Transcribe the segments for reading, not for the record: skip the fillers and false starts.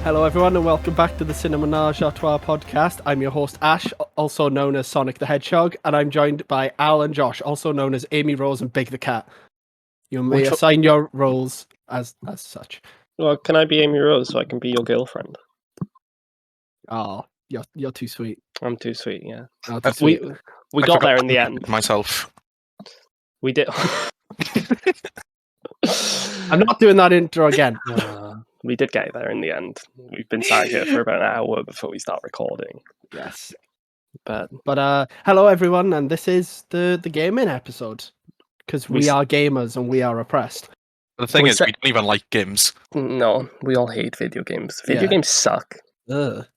Hello everyone and welcome back to the Cineménage Trois podcast. I'm your host Ash, also known as Sonic the Hedgehog, and I'm joined by Al and Josh, also known as Amy Rose and Big the Cat. You may assign your roles as such. Well, can I be Amy Rose so I can be your girlfriend? Oh, you're too sweet. I'm too sweet, yeah. Oh, too sweet. We got there in the end. Myself. We did. I'm not doing that intro again. We did get there in the end. We've been sat here for about an hour before we start recording. Yes. But hello everyone, and this is the gaming episode. Because we are gamers and we are oppressed. The thing is, we don't even like games. No, we all hate video games. Video games suck. Ugh.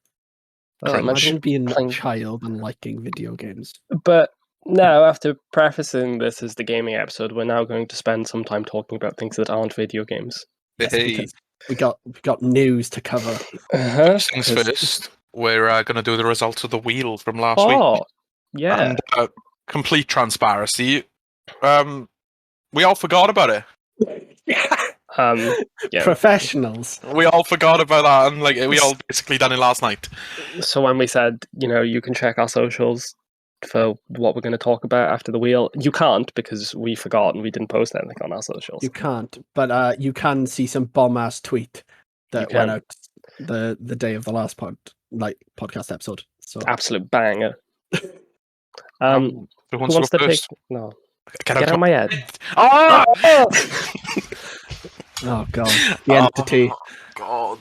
Imagine being a child and liking video games. But now, after prefacing this as the gaming episode, we're now going to spend some time talking about things that aren't video games. Yes, we got wews to cover. First things first, we're going to do the results of the wheel from last week. Yeah. And complete transparency, we all forgot about it. Yeah. Professionals. We all forgot about that, and we all basically done it last night. So when we said, you can check our socials for what we're going to talk about after the wheel, you can't because we forgot and we didn't post anything on our socials. You can't, but you can see some bomb-ass tweet that went out the day of the last podcast episode. So absolute banger. Who wants to go first? No. Get out of my head. Oh! Oh god, the entity. God.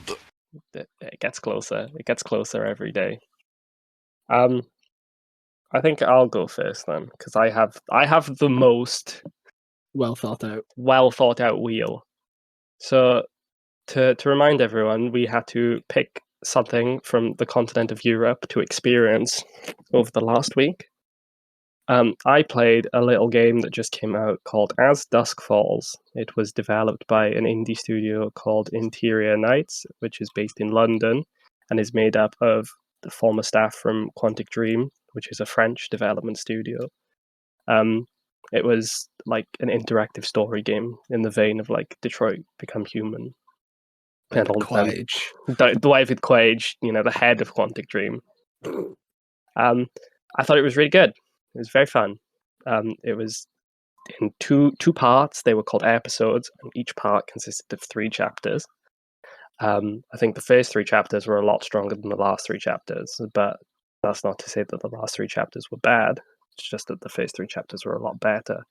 It gets closer. It gets closer every day. I think I'll go first then, because I have the most well thought out wheel. So to remind everyone, we had to pick something from the continent of Europe to experience over the last week. I played a little game that just came out called As Dusk Falls. It was developed by an indie studio called Interior Nights, which is based in London and is made up of the former staff from Quantic Dream, which is a French development studio. It was like an interactive story game in the vein of like Detroit Become Human. And all Quage. David Quage, the head of Quantic Dream. I thought it was really good. It was very fun. It was in two parts. They were called episodes, and each part consisted of 3 chapters. I think the first 3 chapters were a lot stronger than the last 3 chapters, but that's not to say that the last 3 chapters were bad. It's just that the first 3 chapters were a lot better.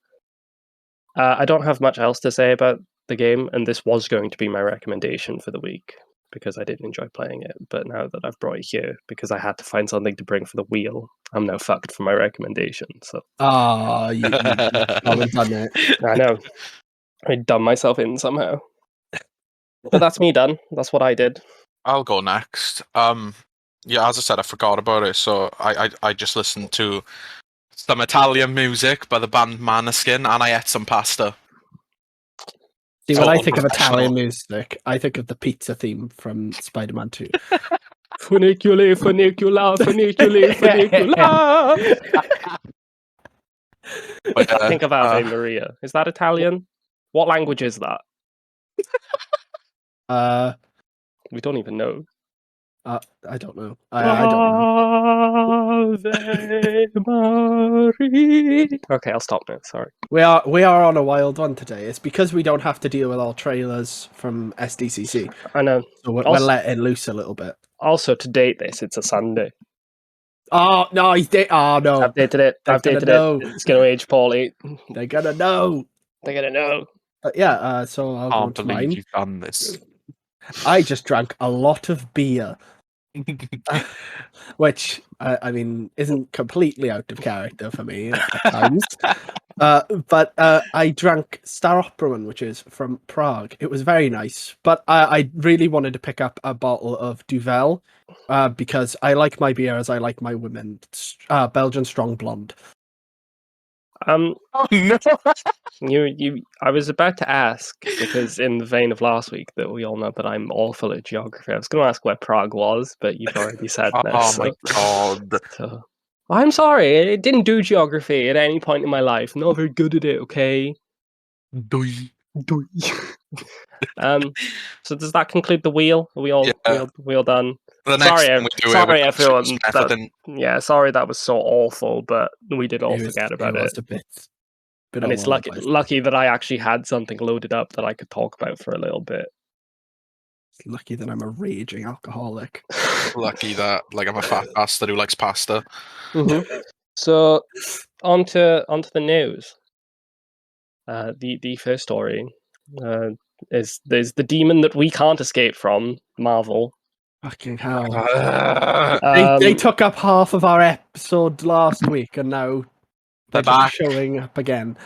I don't have much else to say about the game, and this was going to be my recommendation for the week, because I did enjoy playing it, but now that I've brought it here, because I had to find something to bring for the wheel, I'm now fucked for my recommendation. So, you haven't done it. I know. I done myself in somehow. But that's me done. That's what I did. I'll go next. Yeah, as I said, I forgot about it, so I just listened to some Italian music by the band Maneskin, and I ate some pasta. See, when I think of Italian music, I think of the pizza theme from Spider-Man 2. Funiculi, funicula, funiculi, funicula. I think of Ave Maria. Is that Italian? What language is that? We don't even know. I don't know. I don't know. Okay, I'll stop now. Sorry. We are on a wild one today. It's because we don't have to deal with all trailers from SDCC. I know. So we're letting loose a little bit. Also, to date this, it's a Sunday. Oh no, he's Oh no, I've updated it. It's going to age poorly. They're gonna know. They're gonna know. Yeah. So I'll go to mine. You've done this. I just drank a lot of beer. Which I mean isn't completely out of character for me at times, but I drank Staropramen, which is from Prague. It was very nice, but I really wanted to pick up a bottle of Duvel because I like my beer as I like my women. Belgian strong blonde. Oh no! I was about to ask, because in the vein of last week that we all know that I'm awful at geography, I was going to ask where Prague was, but you've already said no. My god. So, I'm sorry, I didn't do geography at any point in my life. Not very good at it, okay? So does that conclude the wheel? Are we all we all done? The next Sorry, thing we do sorry it, everyone. method and Yeah, sorry that was so awful, but we did all forget about It it. was a bit And all it's over the place. lucky that I actually had something loaded up that I could talk about for a little bit. It's lucky that I'm a raging alcoholic. lucky that like I'm a fat bastard who likes pasta. So onto the news. The first story is there's the demon that we can't escape from, Marvel. Fucking hell. They're They took up half of our episode last week, and now they're back. just showing up again.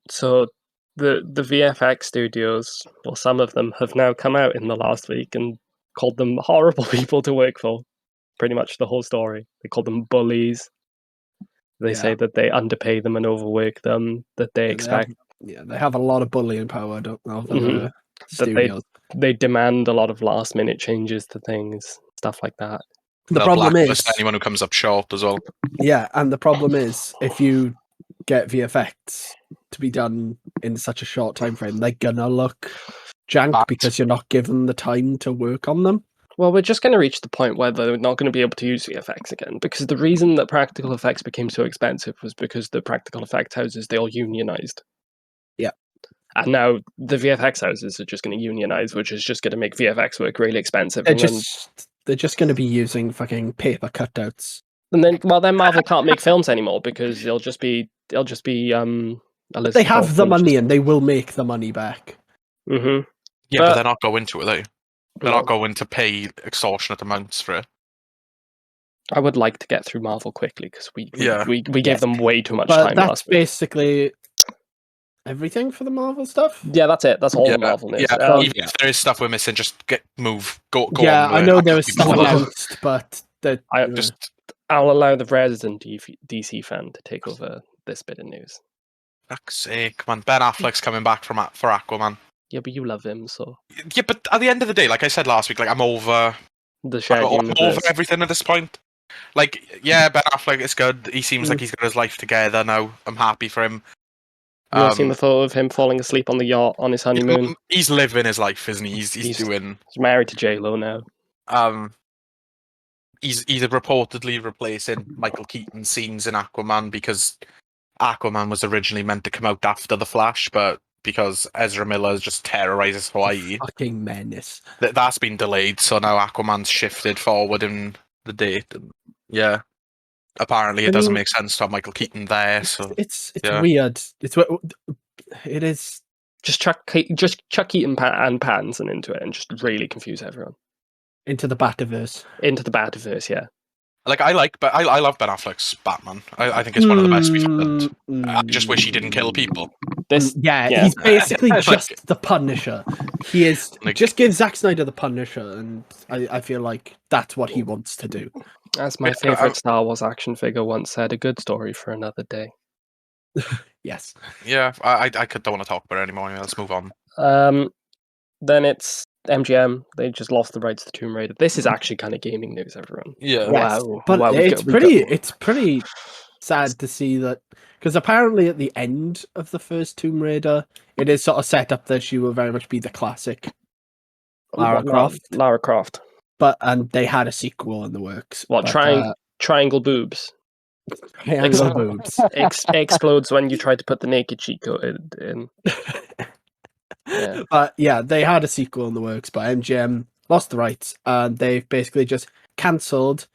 So the VFX studios, well, some of them have now come out in the last week and called them horrible people to work for. Pretty much the whole story. They called them bullies. They say that they underpay them and overwork them. That they expect. They have a lot of bullying power, don't they? That Studios. they demand a lot of last minute changes to things, stuff like that. The problem is anyone who comes up short as well. Yeah, and the problem is if you get VFX to be done in such a short time frame, they're gonna look jank because you're not given the time to work on them. Well, we're just going to reach the point where they're not going to be able to use VFX again, because the reason that practical effects became so expensive was because the practical effect houses, they all unionized. Yeah. And now the VFX houses are just going to unionize, which is just going to make VFX work really expensive. They're just going to be using fucking paper cutouts. And then Marvel can't make films anymore because they'll just be they have the money and they will make the money back. Mm-hmm. Yeah, but they're not going to, are they? They're not going to pay extortionate amounts for it. I would like to get through Marvel quickly because we gave them way too much time. That's basically everything for the Marvel stuff. Yeah, that's it. That's all the Marvel news. Yeah, even if there is stuff we're missing, just go on. Yeah, I know there was stuff announced, but I'll allow the resident DC fan to take over this bit of news. Fuck's sake, man! Ben Affleck's coming back for Aquaman. Yeah, but you love him, so. Yeah, but at the end of the day, like I said last week, like I'm over the shared I'm over everything at this point. Like, yeah, Ben Affleck is good. He seems like he's got his life together now. I'm happy for him. You seen the photo of him falling asleep on the yacht on his honeymoon? He's living his life, isn't he? He's married to J-Lo now. He's reportedly replacing Michael Keaton's scenes in Aquaman because Aquaman was originally meant to come out after The Flash, but because Ezra Miller just terrorizes Hawaii, fucking menace. That's been delayed, so now Aquaman's shifted forward in the date. And yeah, apparently it doesn't make sense to have Michael Keaton there. So it's weird. It is. Just chuck Keaton and Pattinson into it and just really confuse everyone. Into the Bativerse. Into the Bativerse, yeah. Like I love Ben Affleck's Batman. I think it's one of the best we've had. I just wish he didn't kill people. He's basically just the Punisher. He is just give Zack Snyder the Punisher, and I feel like that's what he wants to do. As my favorite Star Wars action figure once said, "A good story for another day." Yes. Yeah, I don't want to talk about it anymore. Let's move on. Then it's MGM. They just lost the rights to Tomb Raider. This is actually kind of gaming news, everyone. Yeah. Yes, wow. But wow, it's pretty sad to see that, because apparently at the end of the first Tomb Raider, it is sort of set up that she will very much be the classic Lara Croft. And they had a sequel in the works. What, triangle boobs? Triangle boobs. Explodes when you try to put the naked cheat code in. Yeah. But yeah, they had a sequel in the works, but MGM lost the rights and they've basically just cancelled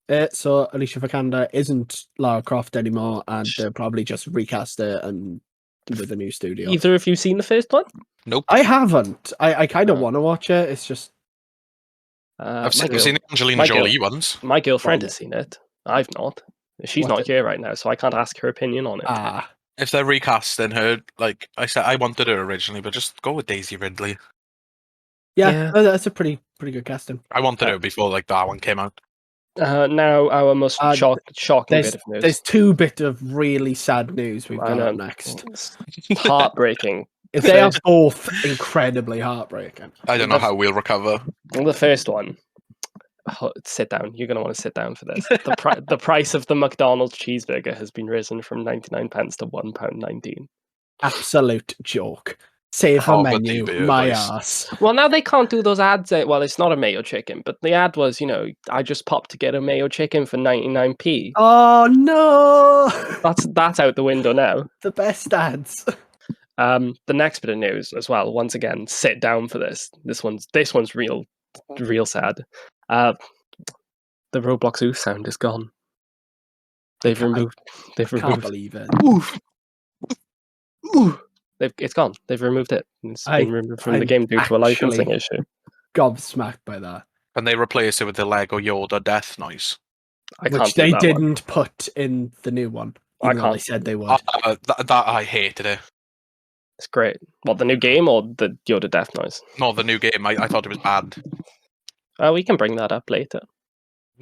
it. So Alicia Vikander isn't Lara Croft anymore, and they'll probably just recast it and with a new studio. Either of you seen the first one? Nope. I haven't. I kind of want to watch it. It's just I've seen the Angelina Jolie ones. My girlfriend has seen it. I've not. She's not here right now, so I can't ask her opinion on it. If they're recasting her, like I said, I wanted her originally, but just go with Daisy Ridley. Yeah. That's a pretty good casting. I wanted her before like that one came out. Now our most shocking bit of news. There's two bit of really sad news we've got up next. Heartbreaking. They are both incredibly heartbreaking. I don't know how we'll recover. The first one. Sit down. You're going to want to sit down for this. The price of the McDonald's cheeseburger has been risen from 99 pence to £1.19. Absolute joke. Save a Poverty menu, beer, my boys. ass. Well, now they can't do those ads. Well, it's not a mayo chicken, but the ad was, I just popped to get a mayo chicken for 99p. Oh no! That's out the window now. The best ads. The next bit of news as well. Once again, sit down for this. This one's real sad. The Roblox oof sound is gone. They've Can't removed. Can't believe it. Oof. Oof. It's gone. They've removed it. It's been removed from the I'm game due to a licensing actually issue. Gobsmacked by that. And they replace it with the Lego Yoda death noise. I can't Which do they that one. didn't put in the new one. I Even though they can't. said they would. That I hated it. It's great. What, the new game or the Yoda death noise? No, the new game. I thought it was bad. We can bring that up later.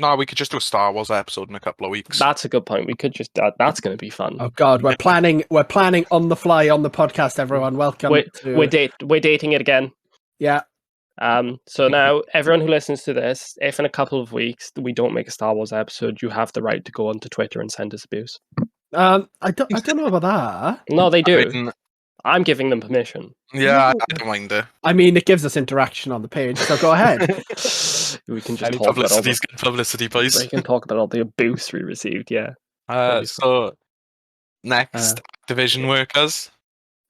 No, we could just do a Star Wars episode in a couple of weeks. That's a good point. We could just. That's going to be fun. Oh God, we're planning on the fly on the podcast. Everyone, welcome. We're dating it again. Yeah. So now everyone who listens to this, if in a couple of weeks we don't make a Star Wars episode, you have the right to go onto Twitter and send us abuse. I don't know about that. No, they do. I mean, I'm giving them permission. yeah, I don't mind it. I mean, it gives us interaction on the page, so go ahead. We can just Any talk about all publicity's good publicity, please. we can talk about all the abuse we received. Yeah. So next, Activision workers.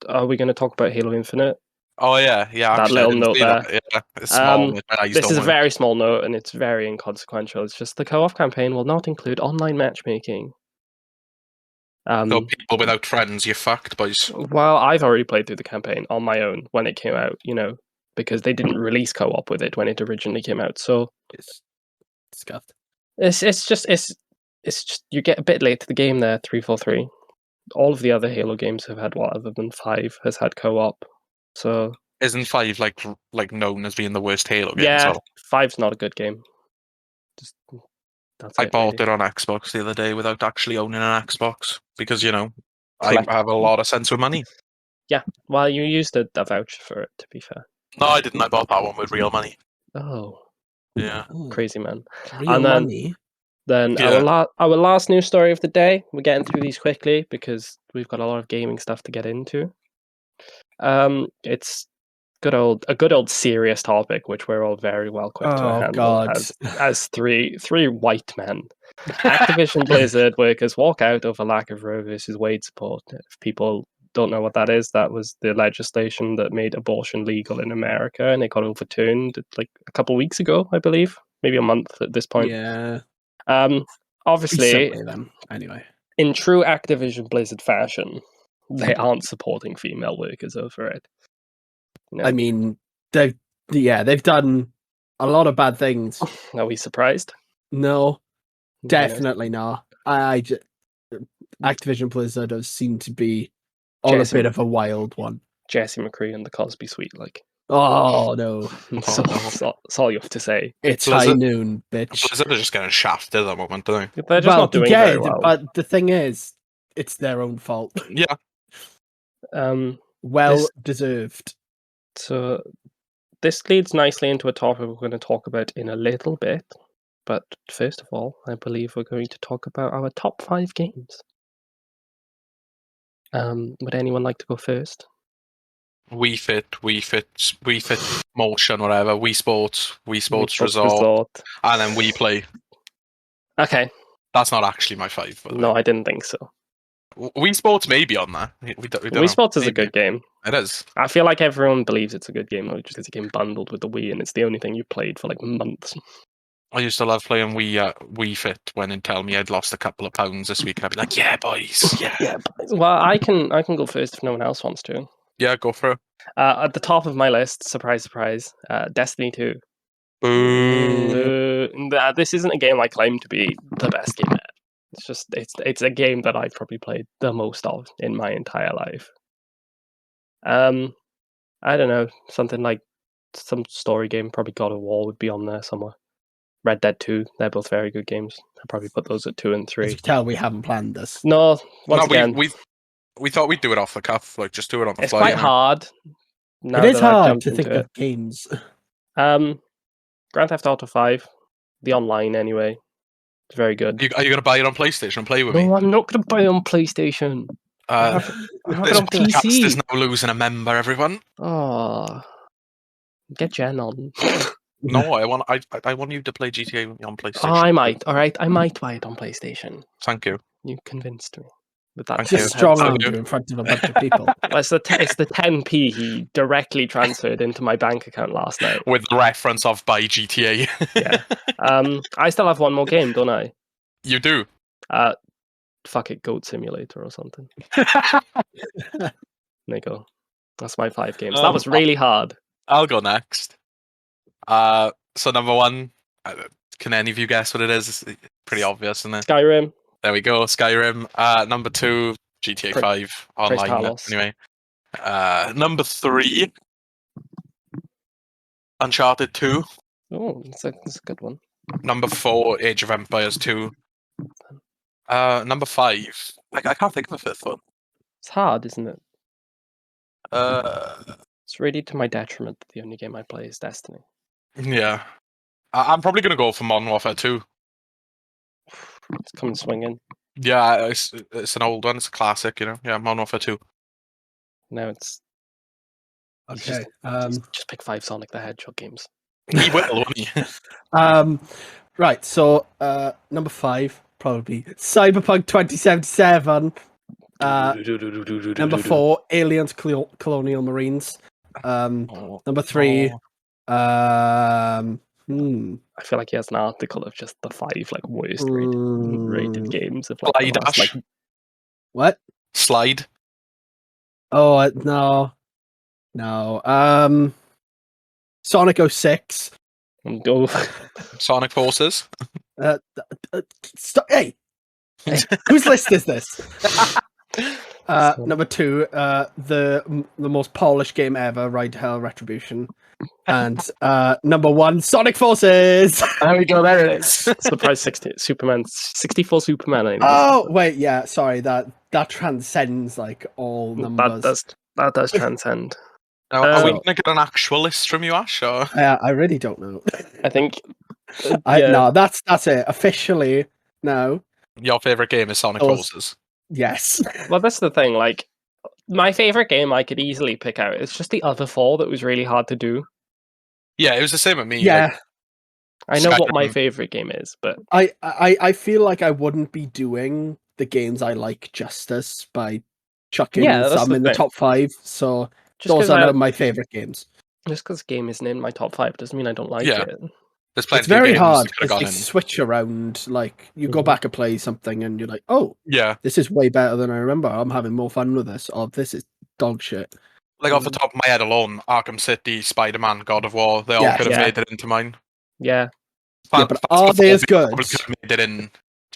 Are we going to talk about Halo Infinite? Oh yeah. That Actually, little I didn't note see there. that. Yeah, it's small. This is a very small note, and it's very inconsequential. It's just the co-op campaign will not include online matchmaking. So people without friends, you're fucked, boys. Well, I've already played through the campaign on my own when it came out, because they didn't release co-op with it when it originally came out. So It's scuffed. it's just you get a bit late to the game there. 343. All of the other Halo games have had other than 5 has had co-op. So Isn't 5 like known as being the worst Halo game? yeah, So 5's not a good game. That's I it, bought really. it on Xbox the other day without actually owning an Xbox because I Collect- have a lot of sense with money. Yeah, well, you used a voucher for it. To be fair. No, I didn't. I bought that one with real money. Oh, Yeah. crazy man. Real And then- money. Then Yeah. our last news story of the day. We're getting through these quickly because we've got a lot of gaming stuff to get into. It's a good old serious topic, which we're all very well equipped to Oh handle God. as three white men. Activision Blizzard workers walk out over lack of Roe versus Wade support. If people don't know what that is, that was the legislation that made abortion legal in America, and it got overturned like a couple of weeks ago, I believe, maybe a month at this point. Yeah. Obviously, Recently, then. Anyway. in true Activision Blizzard fashion, they aren't supporting female workers over it. I mean, they've done a lot of bad things. Are we surprised? No, definitely not. Activision Blizzard does seem to be on a bit of a wild one. Jesse McCree and the Cosby Suite, like. Oh no, that's all you have to say. it's Blizzard- high noon, bitch. Blizzard are just getting shafted at the moment, don't they? They're just not doing very well. But the thing is, it's their own fault. Yeah. Well deserved. So this leads nicely into a topic we're going to talk about in a little bit. But first of all, I believe we're going to talk about our top 5 games. Would anyone like to go first? Wii Fit Motion, whatever. Wii Sports Resort, Resort. and then Wii Play. Okay. That's not actually my 5. By the No, way. I didn't think so. Wii Sports may be on there. We don't know. Wii Sports is a Maybe. good game. It is. I feel like everyone believes it's a good game, though, just because it came bundled with the Wii, and it's the only thing you played for like months. I used to love playing Wii Fit when it'd tell me I'd lost a couple of pounds this week. I'd be like, "Yeah, boys, yeah." Well, I can go first if no one else wants to. Yeah, go for it. At the top of my list, surprise, surprise, Destiny 2. Boo. This isn't a game I claim to be the best game at. It's just it's a game that I've probably played the most of in my entire life. I don't know, something like some story game. Probably God of War would be on there somewhere. Red Dead 2. They're both very good games. I'd probably put those at 2 and 3. As you can tell, we haven't planned this. No, once again, we thought we'd do it off the cuff, like just do it on the it's fly. quite hard. Now It is that I've hard jumped to think into of games. it. Grand Theft Auto 5, the online anyway. It's very good. Are you going to buy it on PlayStation and play with me? No, I'm not going to buy it on PlayStation. I Uh, have it this on podcast PC. is now losing a member. Everyone. Oh, get Jen on. No, I want you to play GTA on PlayStation. Oh, I might. All right, I might buy it on PlayStation. Thank you. You convinced me. With that Thank Just you. strong armed Thank you you. in front of a bunch of people. It's the 10p he directly transferred into my bank account last night. With the reference of buy GTA. Yeah. I still have one more game, don't I? You do. Fuck it, Goat Simulator or something. There you go. That's my 5 games. That was really hard. I'll go next. So number 1, can any of you guess what it is? It's pretty obvious, isn't it? Skyrim. There we go, Skyrim. Number 2, GTA 5 online. Talos. Anyway, number 3, Uncharted 2. Oh, that's a good one. Number 4, Age of Empires 2. Number 5, I can't think of a fifth one. It's hard, isn't it? Uh, It's really to my detriment that the only game I play is Destiny. yeah. I'm probably gonna go for Modern Warfare 2. It's coming swinging. Yeah, it's an old one. It's a classic, you know. Yeah, Modern Warfare 2. Now it's Okay. just pick 5 Sonic the Hedgehog games. He will, won't he? Right. So number 5 probably Cyberpunk 2077. Number 4 Aliens Colonial Marines. Number 3. I feel like he has an article of just the 5 like worst rated games of like the Slide last, Dash. like What? Slide. Oh no. Sonic 06. go. Sonic Forces. Hey, whose list is this? Number 2, the most polished game ever, Ride to Hell Retribution, and number 1, Sonic Forces. There we go. There it is. Surprise 64 Superman. I think. Oh wait, yeah, sorry, that transcends like all numbers. That does transcend. Now, are we going to get an actual list from you, Ash? Or? I really don't know. I think. No, that's it officially. No. Your favorite game is Sonic Forces. Yes. Well, that's the thing. Like, my favorite game I could easily pick out. It's just the other 4 that was really hard to do. Yeah, it was the same with me. Yeah. Like, I know what my Skyrim. favorite game is, but I feel like I wouldn't be doing the games I like justice by chucking some in the top 5. So those are my favorite games. Just because game isn't in my top 5 doesn't mean I don't like Yeah. it. There's plenty It's very of games hard that could have because gone they in. switch around. Like you go back and play something, and you're like, "Oh, Yeah. this is way better than I remember. I'm having more fun with this." Or this is dog shit. Like off the top of my head alone, Arkham City, Spider-Man, God of War, they all could have made it into mine. Yeah. But are they as good? Probably could have made it in. Do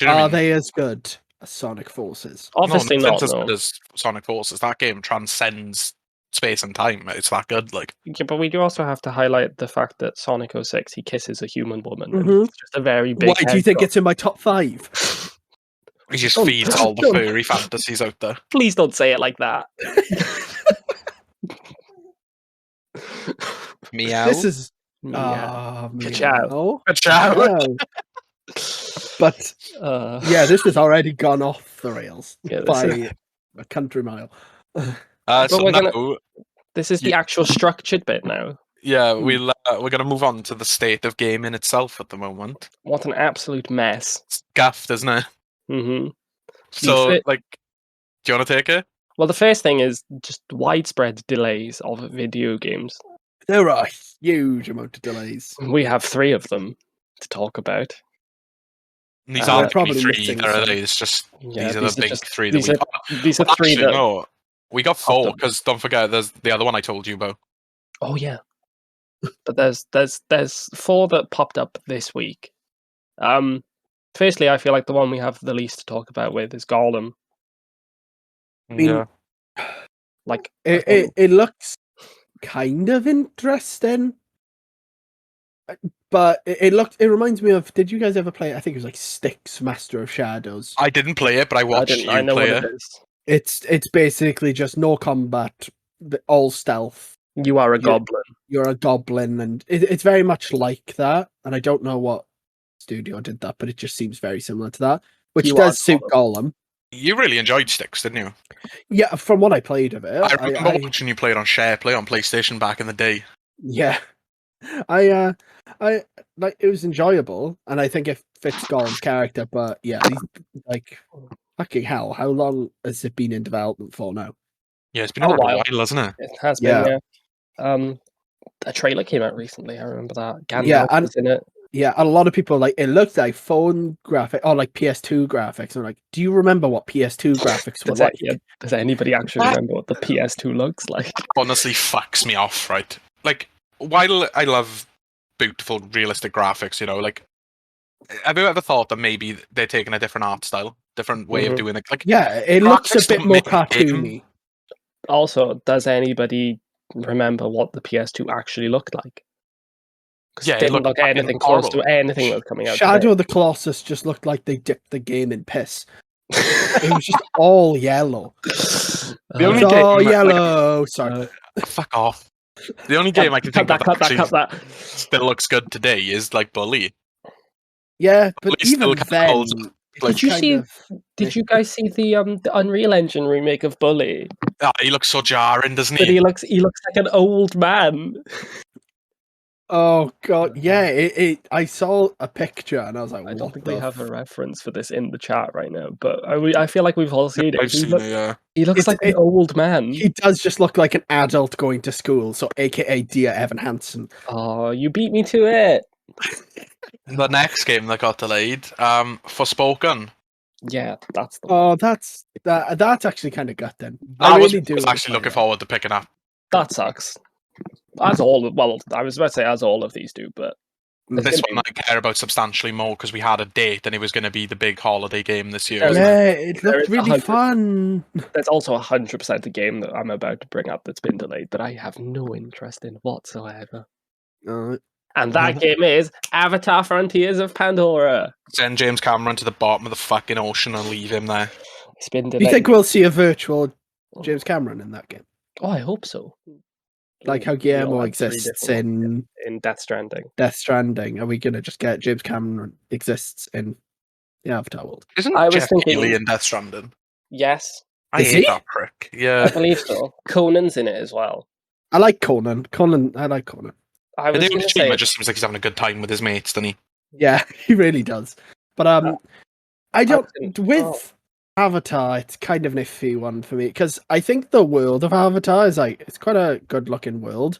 you know what I Are mean? they as good as Sonic Forces? Obviously not. not. As No. good as Sonic Forces. That game transcends space and time. It's that good. Like, Yeah, but we do also have to highlight the fact that Sonic 06, he kisses a human woman. And Mhm. it's just a very big. Why do you think it's in my top 5? he just Don't- feeds all the don't. furry fantasies out there. Please don't say it like that. Meow. This is Yeah. meow. Ciao. Ciao. Meow. But yeah, this has already gone off the rails by a country mile. So now, this is the actual structured bit now. yeah, we're gonna move on to the state of gaming itself at the moment. What an absolute mess. It's gaffed, isn't it? Mm-hmm. So, like, do you want to take it? Well, the first thing is just widespread delays of video games. There are a huge amount of delays. We have 3 of them to talk about. These aren't probably probably 3 missing either, are some. they? It's just Yeah, these are the big 3 that these we are, got. these are Well, 3 actually, that. no, we got 4 them. because don't forget, there's the other one I told you about. Oh yeah, but there's 4 that popped up this week. Firstly, I feel like the one we have the least to talk about with is Gollum. mean, Like it looks kind of interesting, but it reminds me of. Did you guys ever play? I think it was like Styx, Master of Shadows. I didn't play it, but I watched you I know play what it. it is. It's basically just no combat, all stealth. You are a goblin. You're a goblin, and it's very much like that. And I don't know what studio did that, but it just seems very similar to that, which You does are suit Gollum. You really enjoyed Sticks, didn't you? Yeah, from what I played of it, I remember watching you play it on SharePlay on PlayStation back in the day. yeah, I like it was enjoyable, and I think it fits Gollum's character. But yeah, these like fucking hell, how long has it been in development for now? Yeah, it's been A around a while. while, hasn't it? It has Yeah. been, yeah. A trailer came out recently. I remember that. Gandalf Yeah, and was in it. yeah, a lot of people like it looked like phone graphic or like PS2 graphics. I'm like, do you remember what PS2 graphics were like? Does anybody actually remember what the PS2 looks like? Honestly, fucks me off, right? Like, while I love beautiful, realistic graphics, you know, like, have you ever thought that maybe they're taking a different art style, different way of doing it? Like, Yeah, it looks a graphics bit don't more make a game. cartoony. Also, does anybody remember what the PS2 actually looked like? Because Yeah, it it didn't looked look fucking anything close to horrible. anything that was coming out Shadow today. of the Colossus just looked like they dipped the game in piss. It was just all yellow. The It's only all game, yellow. Sorry. fuck off. The only game I can think of that actually cut that. still looks good today is like Bully. Yeah, but Bully still even kinda then, holds up, like- Did you guys see the Unreal Engine remake of Bully? He looks so jarring, doesn't But he? he looks like an old man. Oh god, yeah. I saw a picture and I was like, I don't what think the we have a reference for this in the chat right now, but I feel like we've all seen it. I've seen it, yeah. He looks like an old man. He does just look like an adult going to school, so aka Dear Evan Hansen. Oh, you beat me to it. The next game that got delayed, Forspoken. Yeah, that's the one. Oh, that's actually kind of gutting. I really do. was actually looking forward to picking up. That sucks. I was about to say as all of these do, but This one I care about substantially more because we had a date and it was going to be the big holiday game this year. Yeah, it looked is really 100. fun. there's also 100% a game that I'm about to bring up that's been delayed that I have no interest in whatsoever. And that game is Avatar: Frontiers of Pandora. Send James Cameron to the bottom of the fucking ocean and leave him there. It's been Do delayed. you think we'll see a virtual James Cameron in that game? Oh, I hope so. Like how Guillermo exists in Death Stranding. Death Stranding. Are we going to just get James Cameron exists in the Avatar world? Isn't I was Jeff thinking- Keighley in Death Stranding? Yes, I Is hate he? that prick. I Yeah. believe so. Conan's in it as well. I like Conan. I like Conan. I was Hideo going to say Kojima just seems like he's having a good time with his mates, doesn't he? Yeah, he really does. But I don't with oh. Avatar. It's kind of an iffy one for me because I think the world of Avatar is like it's quite a good looking world.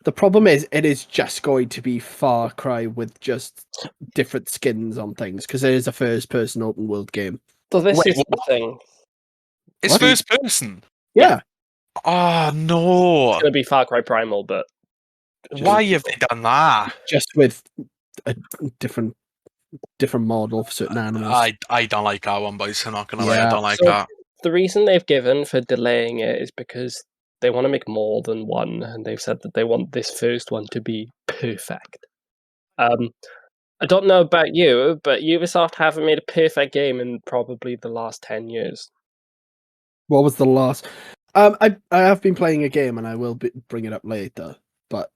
The problem is it is just going to be Far Cry with just different skins on things because it is a first person open world game. So this Wait, is the what? thing. It's What? first person. Yeah. Oh no! It's going to be Far Cry Primal, but Why have they done that? Just with a different model for certain animals. I don't like that one, boys. I'm not gonna lie, I Yeah. don't like So- that. the reason they've given for delaying it is because they want to make more than one, and they've said that they want this first one to be perfect. I don't know about you, but Ubisoft haven't made a perfect game in probably the last 10 years. What was the last? I have been playing a game and I will bring it up later, but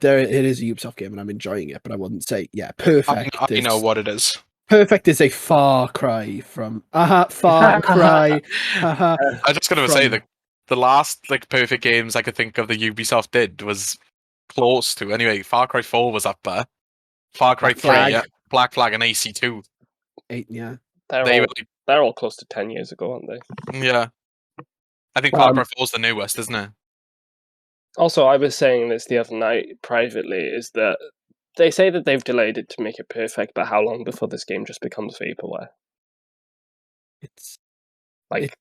there it is a Ubisoft game and I'm enjoying it. But I wouldn't say perfect. I know what it is. Perfect is a Far Cry from Far Cry. I was just gonna say From- the last like perfect games I could think of that Ubisoft did was close to. Anyway, Far Cry 4 was up there. Far Cry Black 3, Flag. yeah, Black Flag and AC2. 8, yeah. They're all close to 10 years ago, aren't they? Yeah. I think Far Cry 4 is the newest, isn't it? Also, I was saying this the other night privately, is that they say that they've delayed it to make it perfect, but how long before this game just becomes vaporware? It's Like,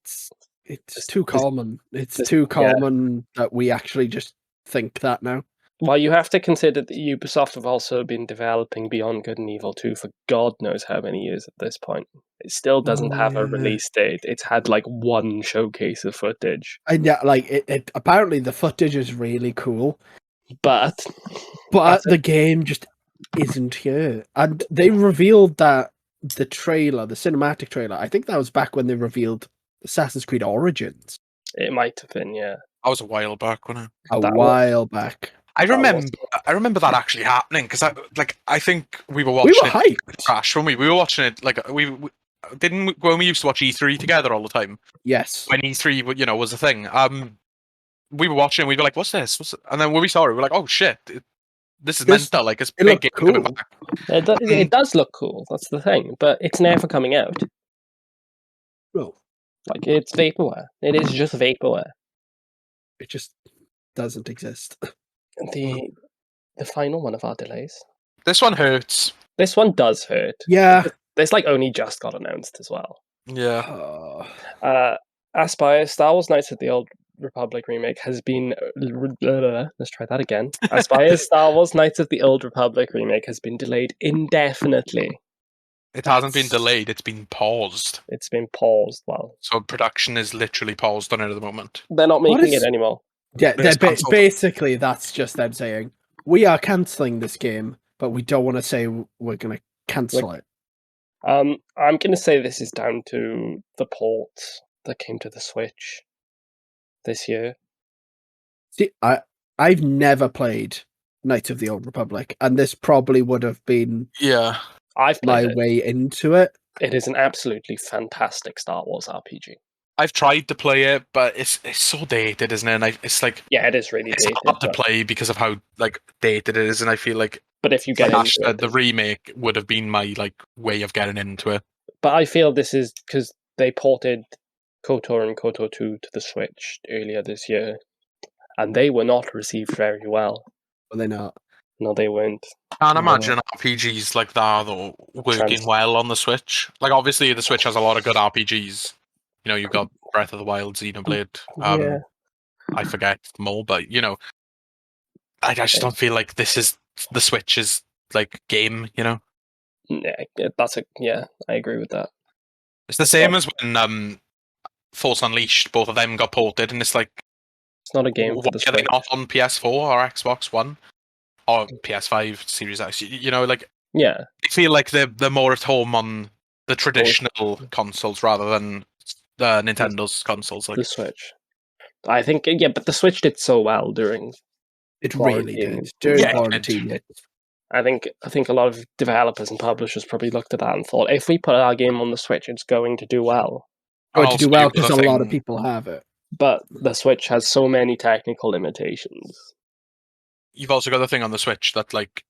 it's too common. It's just- too yeah. common that we actually just think that now. well, you have to consider that Ubisoft have also been developing Beyond Good and Evil 2 for God knows how many years at this point. It still doesn't have a Yeah. release date. It's had like one showcase of footage. And yeah, like it apparently the footage is really cool, But but That's the game just isn't here. And they revealed that the trailer, the cinematic trailer, I think that was back when they revealed Assassin's Creed Origins it might have been, yeah. That was a while back, wasn't it? a That was- while back. I That remember that actually happening because I think we were We watching were it hyped. crash when we were watching it like we when we used to watch E3 together all the time, Yes. when E3 was a thing, we were watching, we were like, what's this? And then when we saw it, we were like, oh shit, this is mental. Like, it's it big looked game coming cool. back. It does look cool. That's the thing, but it's never coming out. Well, Like, it's vaporware. It is just vaporware. it just doesn't exist. The final one of our delays. This one hurts. This one does hurt. Yeah. This like only just got announced as well. Yeah. Aspire Star Wars Knights of the Old Republic remake has been. Let's try that again. Aspire's Star Wars Knights of the Old Republic remake has been delayed indefinitely. It hasn't been delayed, it's been paused. It's been paused. Well, So production is literally paused on it at the moment. they're not making it anymore. Yeah, It's cancelled. basically that's just them saying we are cancelling this game, but we don't want to say we're going to cancel it. I'm going to say this is down to the port that came to the Switch this year. See, I've never played Knights of the Old Republic, and this probably would have been I've my played it. way into it. It is an absolutely fantastic Star Wars RPG. I've tried to play it, but it's so dated, isn't it? And it's like it is really it's dated. hard to play because of how like dated it is, and I feel like. But if you get into it, the remake would have been my like way of getting into it. But I feel this is because they ported KOTOR and KOTOR 2 to the Switch earlier this year, and they were not received very well. Were they not? No, they weren't. Can't imagine RPGs like that though working well on the Switch. Like obviously the Switch has a lot of good RPGs. You know, you've got Breath of the Wild, Xenoblade. Yeah. I forget more, but I just don't feel like this is the Switch's like game. Yeah, I agree with that. It's the same as when Force Unleashed, both of them got ported, and it's like it's not a game for the Switch. Are they Switch. not on PS4 or Xbox One or PS5 Series X? Like yeah, I feel like they're more at home on the traditional consoles rather than Nintendo's consoles. Like the Switch. I think but the Switch did so well during. It really did during quarantine. I think a lot of developers and publishers probably looked at that and thought, if we put our game on the Switch, it's going to do well. Going to do well because a lot of people have it. But the Switch has so many technical limitations. You've also got the thing on the Switch that like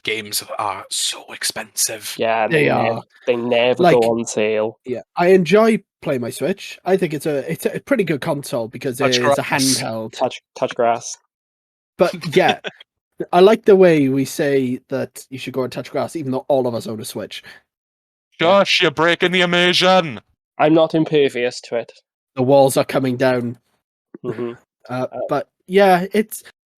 games are so expensive. Yeah, they are. They never go on sale. Yeah, I enjoy playing my Switch. I think it's a pretty good console because it's a handheld. Touch grass. But yeah, I like the way we say that you should go and touch grass, even though all of us own a Switch. Gosh, you're breaking the immersion. I'm not impervious to it. The walls are coming down. Mm-hmm. But yeah,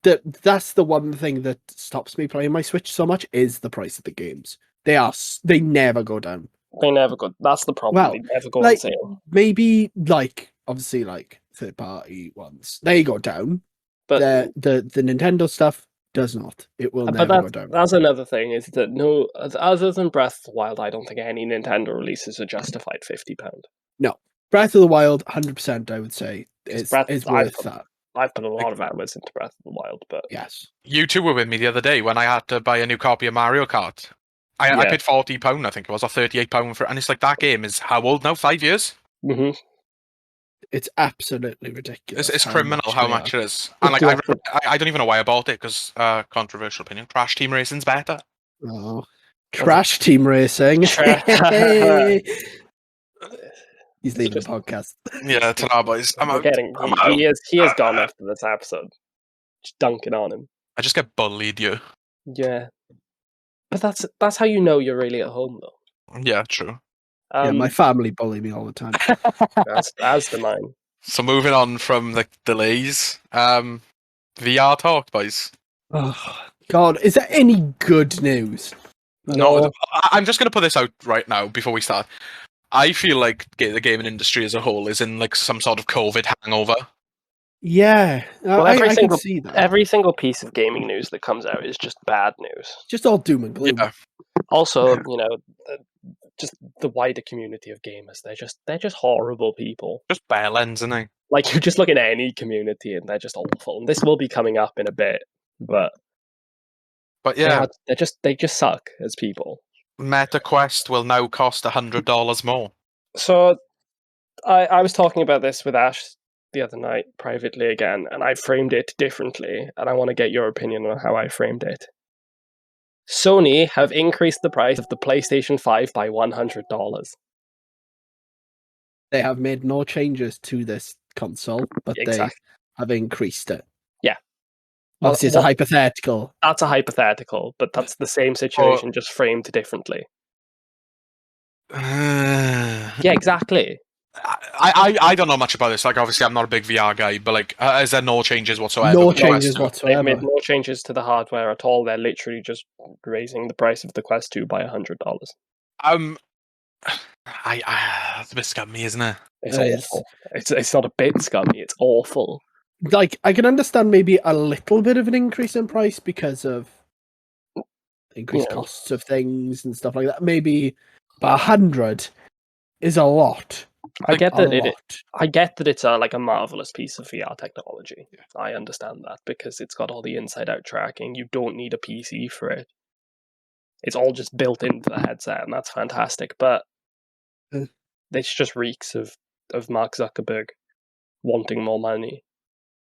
that's the one thing that stops me playing my Switch so much is the price of the games. They never go down. They never go. That's the problem. Well, they never go on sale. Maybe obviously third party ones, they go down. But the Nintendo stuff does not. It will never go down. That's another thing, is that no, other than Breath of the Wild, I don't think any Nintendo releases are justified £50. No. Breath of the Wild, 100%, I would say, is worth that. I've put a lot of hours into Breath of the Wild, but yes. You two were with me the other day when I had to buy a new copy of Mario Kart. I paid £40, I think it was, or £38 for it, and it's like, that game is how old now? 5 years? Mm-hmm. It's absolutely ridiculous. It's criminal how much it is. And like, I don't even know why I bought it, because controversial opinion, Crash Team Racing's better. Oh, Crash Team Racing. He's leaving the podcast. Yeah, to our boys. He is gone after this episode. Just dunking on him. I just get bullied, you. Yeah. But that's how you know you're really at home, though. Yeah, true. My family bully me all the time. As do mine. So moving on from the delays, VR talk, boys. Oh God, is there any good news? No, I'm just going to put this out right now before we start. I feel like the gaming industry as a whole is in like some sort of COVID hangover. Yeah, well, I can see that. Every single piece of gaming news that comes out is just bad news. Just all doom and gloom. Yeah. Also, just the wider community of gamers, they're just horrible people. Just bare lens, isn't they? Like, you just look at any community and they're just awful. And this will be coming up in a bit, but yeah, they just suck as people. Meta Quest will now cost $100 more. So I was talking about this with Ash the other night privately again, and I framed it differently, and I want to get your opinion on how I framed it. Sony have increased the price of the PlayStation 5 by $100. They have made no changes to this console, but Exactly. they have increased it. Yeah. Obviously, it's a hypothetical. That's a hypothetical, but that's the same situation, just framed differently. Yeah, exactly. I don't know much about this. Like, obviously, I'm not a big VR guy, but like, is there no changes whatsoever? No with the Quest changes 2? whatsoever. They've made no changes to the hardware at all. They're literally just raising the price of the Quest 2 by $100. It's a bit scummy, isn't it? It's It is. awful. It's not a bit scummy. It's awful. Like, I can understand maybe a little bit of an increase in price because of increased Yeah. costs of things and stuff like that. Maybe, but 100 is a lot. I get A that lot. I get that it's like a marvelous piece of VR technology. I understand that because it's got all the inside-out tracking. You don't need a PC for it. It's all just built into the headset, and that's fantastic. But Mm. this just reeks of Mark Zuckerberg wanting more money.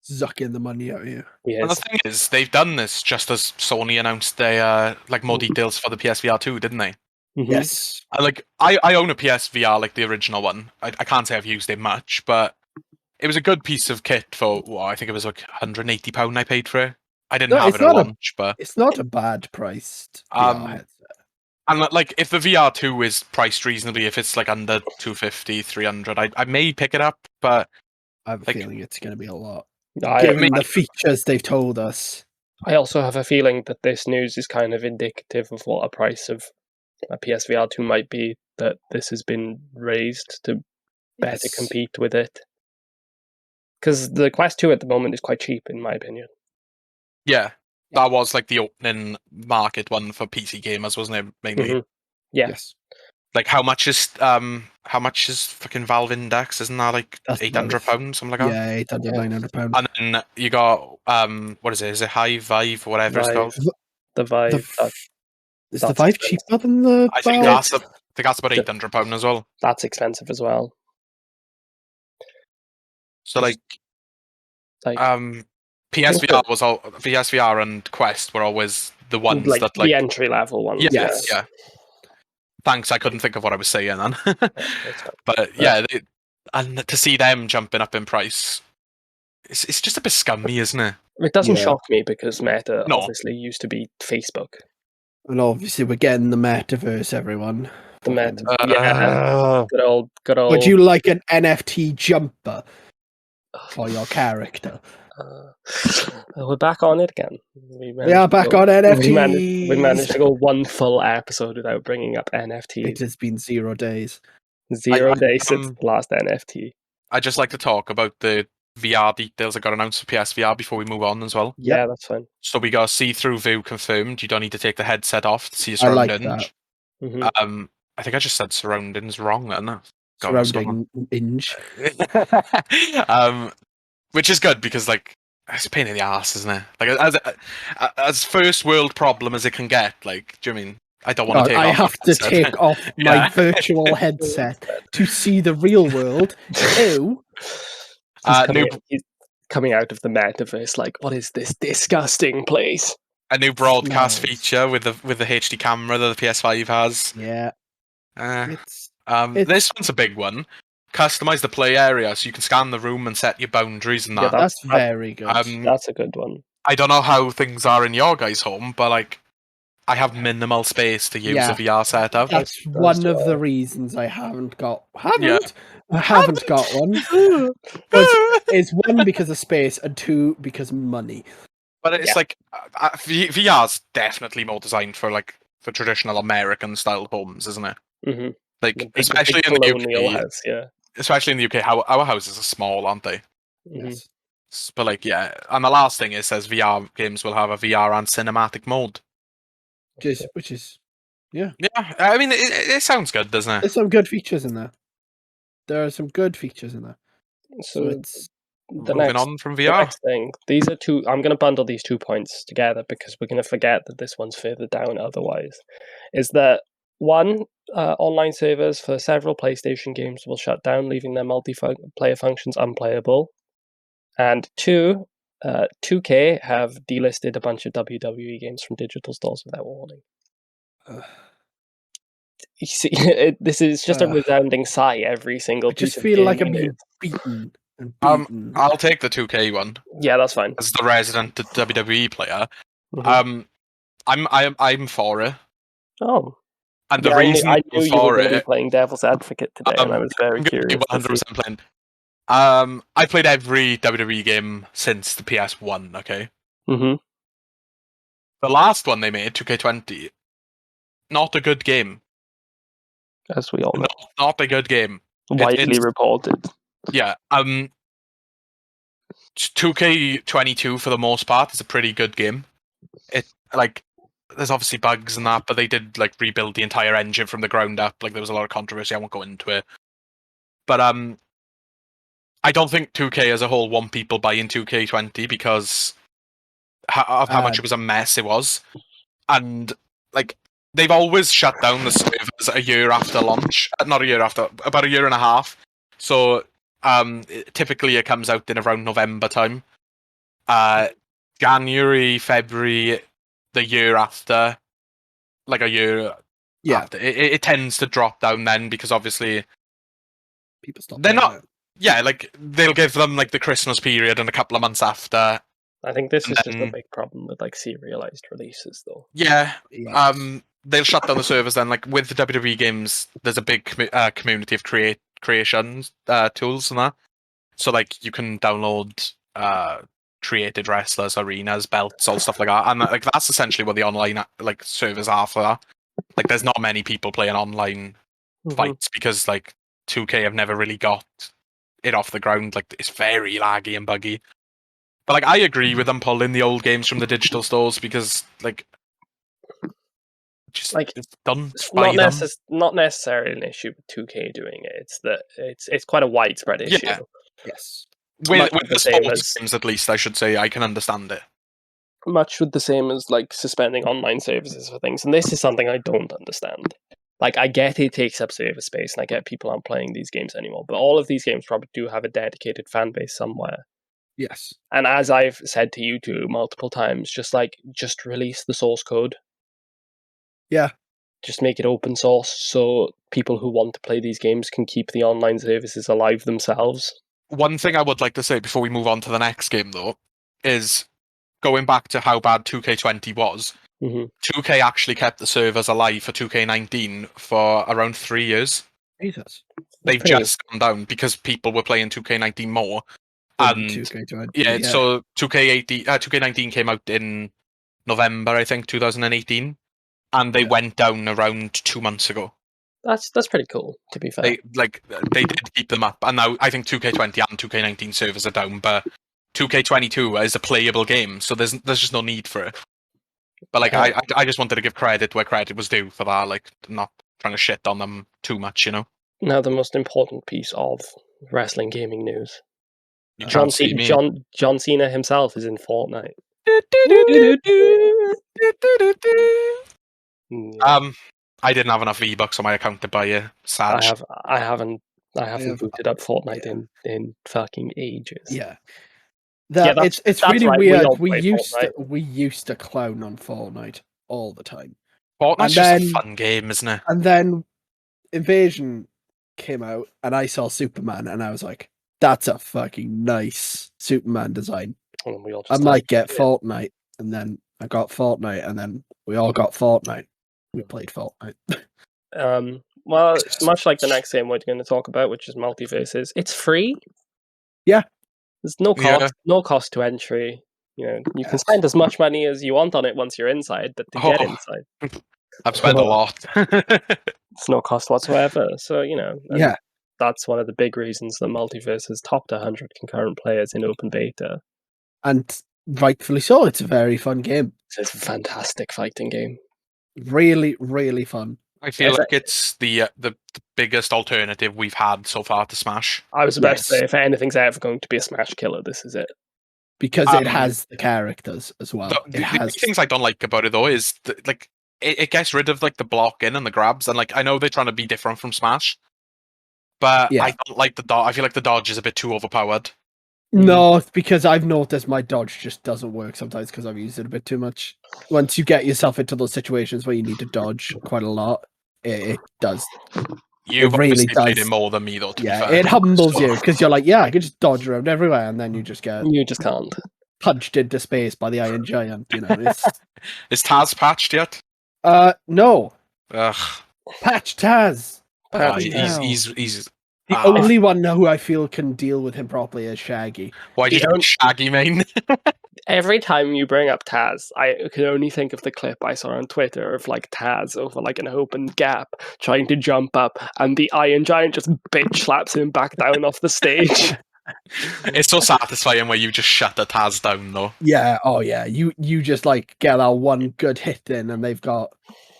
Zucking the money out of you. And the thing is, they've done this just as Sony announced their like more details for the PSVR 2, didn't they? Mhm. Yes. I own a PSVR, like the original one. I can't say I've used it much, but it was a good piece of kit for I think it was like £180 I paid for it. I didn't have it's it at not launch, but It's not a bad priced VR headset. and like if the VR2 is priced reasonably, if it's like under 250, 300, I may pick it up, but I have a like, feeling it's going to be a lot. I Given the features they've told us. also have a feeling that this news is kind of indicative of what a price of a PSVR 2 might be, that this has been raised to better Yes. compete with it. Because the Quest 2 at the moment is quite cheap, in my opinion. yeah, that was like the opening market one for PC gamers, wasn't it? Mainly. Mhm. Yeah. Yes. Like how much is fucking Valve Index? Isn't that like That's £800, something like that? Yeah, 800, £900. And then you got what is it? Is it Vive, whatever it's Vive. called? The Vive. Is the that's Vive expensive. cheaper than the I think Valve? that's about £800 as well. That's expensive as well. So like PSVR PSVR and Quest were always the ones like that the entry level ones. Yes. Yeah. Thanks, I couldn't think of what I was saying then. That's fine. But yeah, and to see them jumping up in price, it's just a bit scummy, isn't it? It doesn't Yeah. shock me because Meta No. obviously used to be Facebook. And obviously we're getting the metaverse, everyone. The Meta, Uh, good old. Would you like an NFT jumper for your character? We're back on it again. We are back on NFTs. We managed to go one full episode without bringing up NFTs. It has been 0 days. 0 days since the last NFT. I'd just like to talk about the VR details that got announced for PSVR before we move on as well. Yep. Yeah, that's fine. So we got a see-through view confirmed. You don't need to take the headset off to see your I like surroundings. that. Mhm. I think I just said surroundings wrong, then. Surrounding inch. Which is good because like it's a pain in the ass, isn't it? Like as first world problem as it can get. Like, do you mean I don't want to take? I off have the to headset. take off my virtual headset to see the real world. Ew. He's coming out of the metaverse like, what is this disgusting place? A new broadcast Smells. feature with the HD camera that the PS5 has. Yeah. This one's a big one. Customize the play area so you can scan the room and set your boundaries and that. Yeah, That's very good. That's a good one. I don't know how things are in your guys' home, but like I have minimal space to use a VR setup. That's one of the reasons I haven't got one. Is one because of space and two because money. But it's like VR's definitely more designed for like for traditional American style homes, isn't it? Mm-hmm. Like especially in the UK. House, yeah. Especially in the UK, how our houses are small, aren't they? Mm-hmm. Yes. But like and the last thing it says VR games will have a VR and cinematic mode. Which is yeah. I mean it sounds good, doesn't it? There's some good features in there. There are some good features in there. So it's moving on from VR. The next thing, these are two. I'm going to bundle these 2 points together because we're going to forget that this one's further down. Otherwise, is that One, online servers for several PlayStation games will shut down, leaving their multiplayer functions unplayable. And two, 2K have delisted a bunch of WWE games from digital stores without warning. You see, this is just a resounding sigh every single I just piece of feel like I'm gaming being news. beaten and beaten. I'll take the 2K one Yeah, that's fine. as the resident WWE player. Mhm. I'm for it, Oh, and yeah, the reason I knew I'm you were for going to be it, playing devil's advocate today, and I was very I'm going to be curious to see. 100% playing. I played every WWE game since the PS1. Okay, Mm-hmm. the last one they made, 2K20, not a good game. As we all know, Not a good game. widely reported. Yeah. 2K22 for the most part is a pretty good game. It like there's obviously bugs and that, but they did like rebuild the entire engine from the ground up. Like there was a lot of controversy. I won't go into it. But I don't think 2K as a whole want people buying 2K20 because of how much it was a mess it was. And like they've always shut down the servers a year after launch. Not a year after, about a year and a half. So typically it comes out in around November time. January, February, the year after, like a year after, it tends to drop down then because obviously people stop. They're not. Yeah, like they'll give them like the Christmas period and a couple of months after. I think this is just a big problem with like serialized releases, though. Yeah. Yes. They'll shut down the servers then. Like with the WWE games, there's a big community of creations tools and that. So like you can download created wrestlers, arenas, belts, all stuff like that, and like that's essentially what the online like servers are for that. Like there's not many people playing online fights because like 2K have never really got it off the ground. Like it's very laggy and buggy. But like I agree with them pulling the old games from the digital stores because like just like don't it's buy them. Not necessarily an issue with 2K doing it. It's that it's quite a widespread issue. Yeah. Yes. With the sports games, at least, I should say, I can understand it. Much with the same as like suspending online services for things, and this is something I don't understand. Like, I get it takes up server space, and I get people aren't playing these games anymore, but all of these games probably do have a dedicated fan base somewhere. Yes. And as I've said to you two multiple times, just release the source code. Yeah. Just make it open source so people who want to play these games can keep the online services alive themselves. One thing I would like to say before we move on to the next game, though, is going back to how bad 2K20 was. 2K actually kept the servers alive for 2K19 for around 3 years. Jesus. They've just gone down because people were playing 2K19 more. And 2K20, yeah, so 2K19 came out in November, I think, 2018, and they went down around 2 months ago. That's pretty cool, to be fair. They did keep them up, and now I think 2K20 and 2K19 servers are down, but 2K22 is a playable game, so there's just no need for it. But like I just wanted to give credit where credit was due for that, like not trying to shit on them too much, you know. Now the most important piece of wrestling gaming news. John Cena himself is in Fortnite. I didn't have enough V-Bucks on my account to buy a Sag. I haven't booted up Fortnite in fucking ages. Yeah. That's really right, weird. We used to clown on Fortnite all the time. Fortnite's just a fun game, isn't it? And then Invasion came out, and I saw Superman, and I was like, "That's a fucking nice Superman design." I might get Fortnite, and then I got Fortnite, and then we all got Fortnite. We played Fortnite. Well, much like the next game we're going to talk about, which is Multiverses, it's free. Yeah. There's no cost, no cost to entry. You know, you can spend as much money as you want on it once you're inside, but to get inside, I've spent a lot. It's no cost whatsoever. So, you know, yeah, that's one of the big reasons that Multiverse has topped 100 concurrent players in open beta. And rightfully so. It's a very fun game. It's a fantastic fighting game. Really, really fun. I feel like it's the biggest alternative we've had so far to Smash. I was about to say, if anything's ever going to be a Smash killer, this is it. Because it has the characters as well. The things I don't like about it, though, is that, like, it gets rid of like the blocking and the grabs, and like I know they're trying to be different from Smash, but Yeah. I don't like the dodge. I feel like the dodge is a bit too overpowered. No, it's because I've noticed my dodge just doesn't work sometimes because I've used it a bit too much. Once you get yourself into those situations where you need to dodge quite a lot, it does. You've It really obviously played does. it more than me, though. To be Yeah, fair, it humbles So- you because you're like, yeah, I can just dodge around everywhere, and then you just get You just can't. punched into space by the Iron Giant. You know, it's Is Taz patched yet? no, Ugh, Patch Taz. Patch Fucking Taz. hell. he's. The only one who I feel can deal with him properly is Shaggy. Why'd you The do Shaggy main? Every time you bring up Taz, I can only think of the clip I saw on Twitter of like Taz over like an open gap trying to jump up, and the Iron Giant just bitch slaps him back down off the stage. It's so satisfying where you just shut the Taz down, though. Yeah, oh yeah. You just like get that one good hit in, and they've got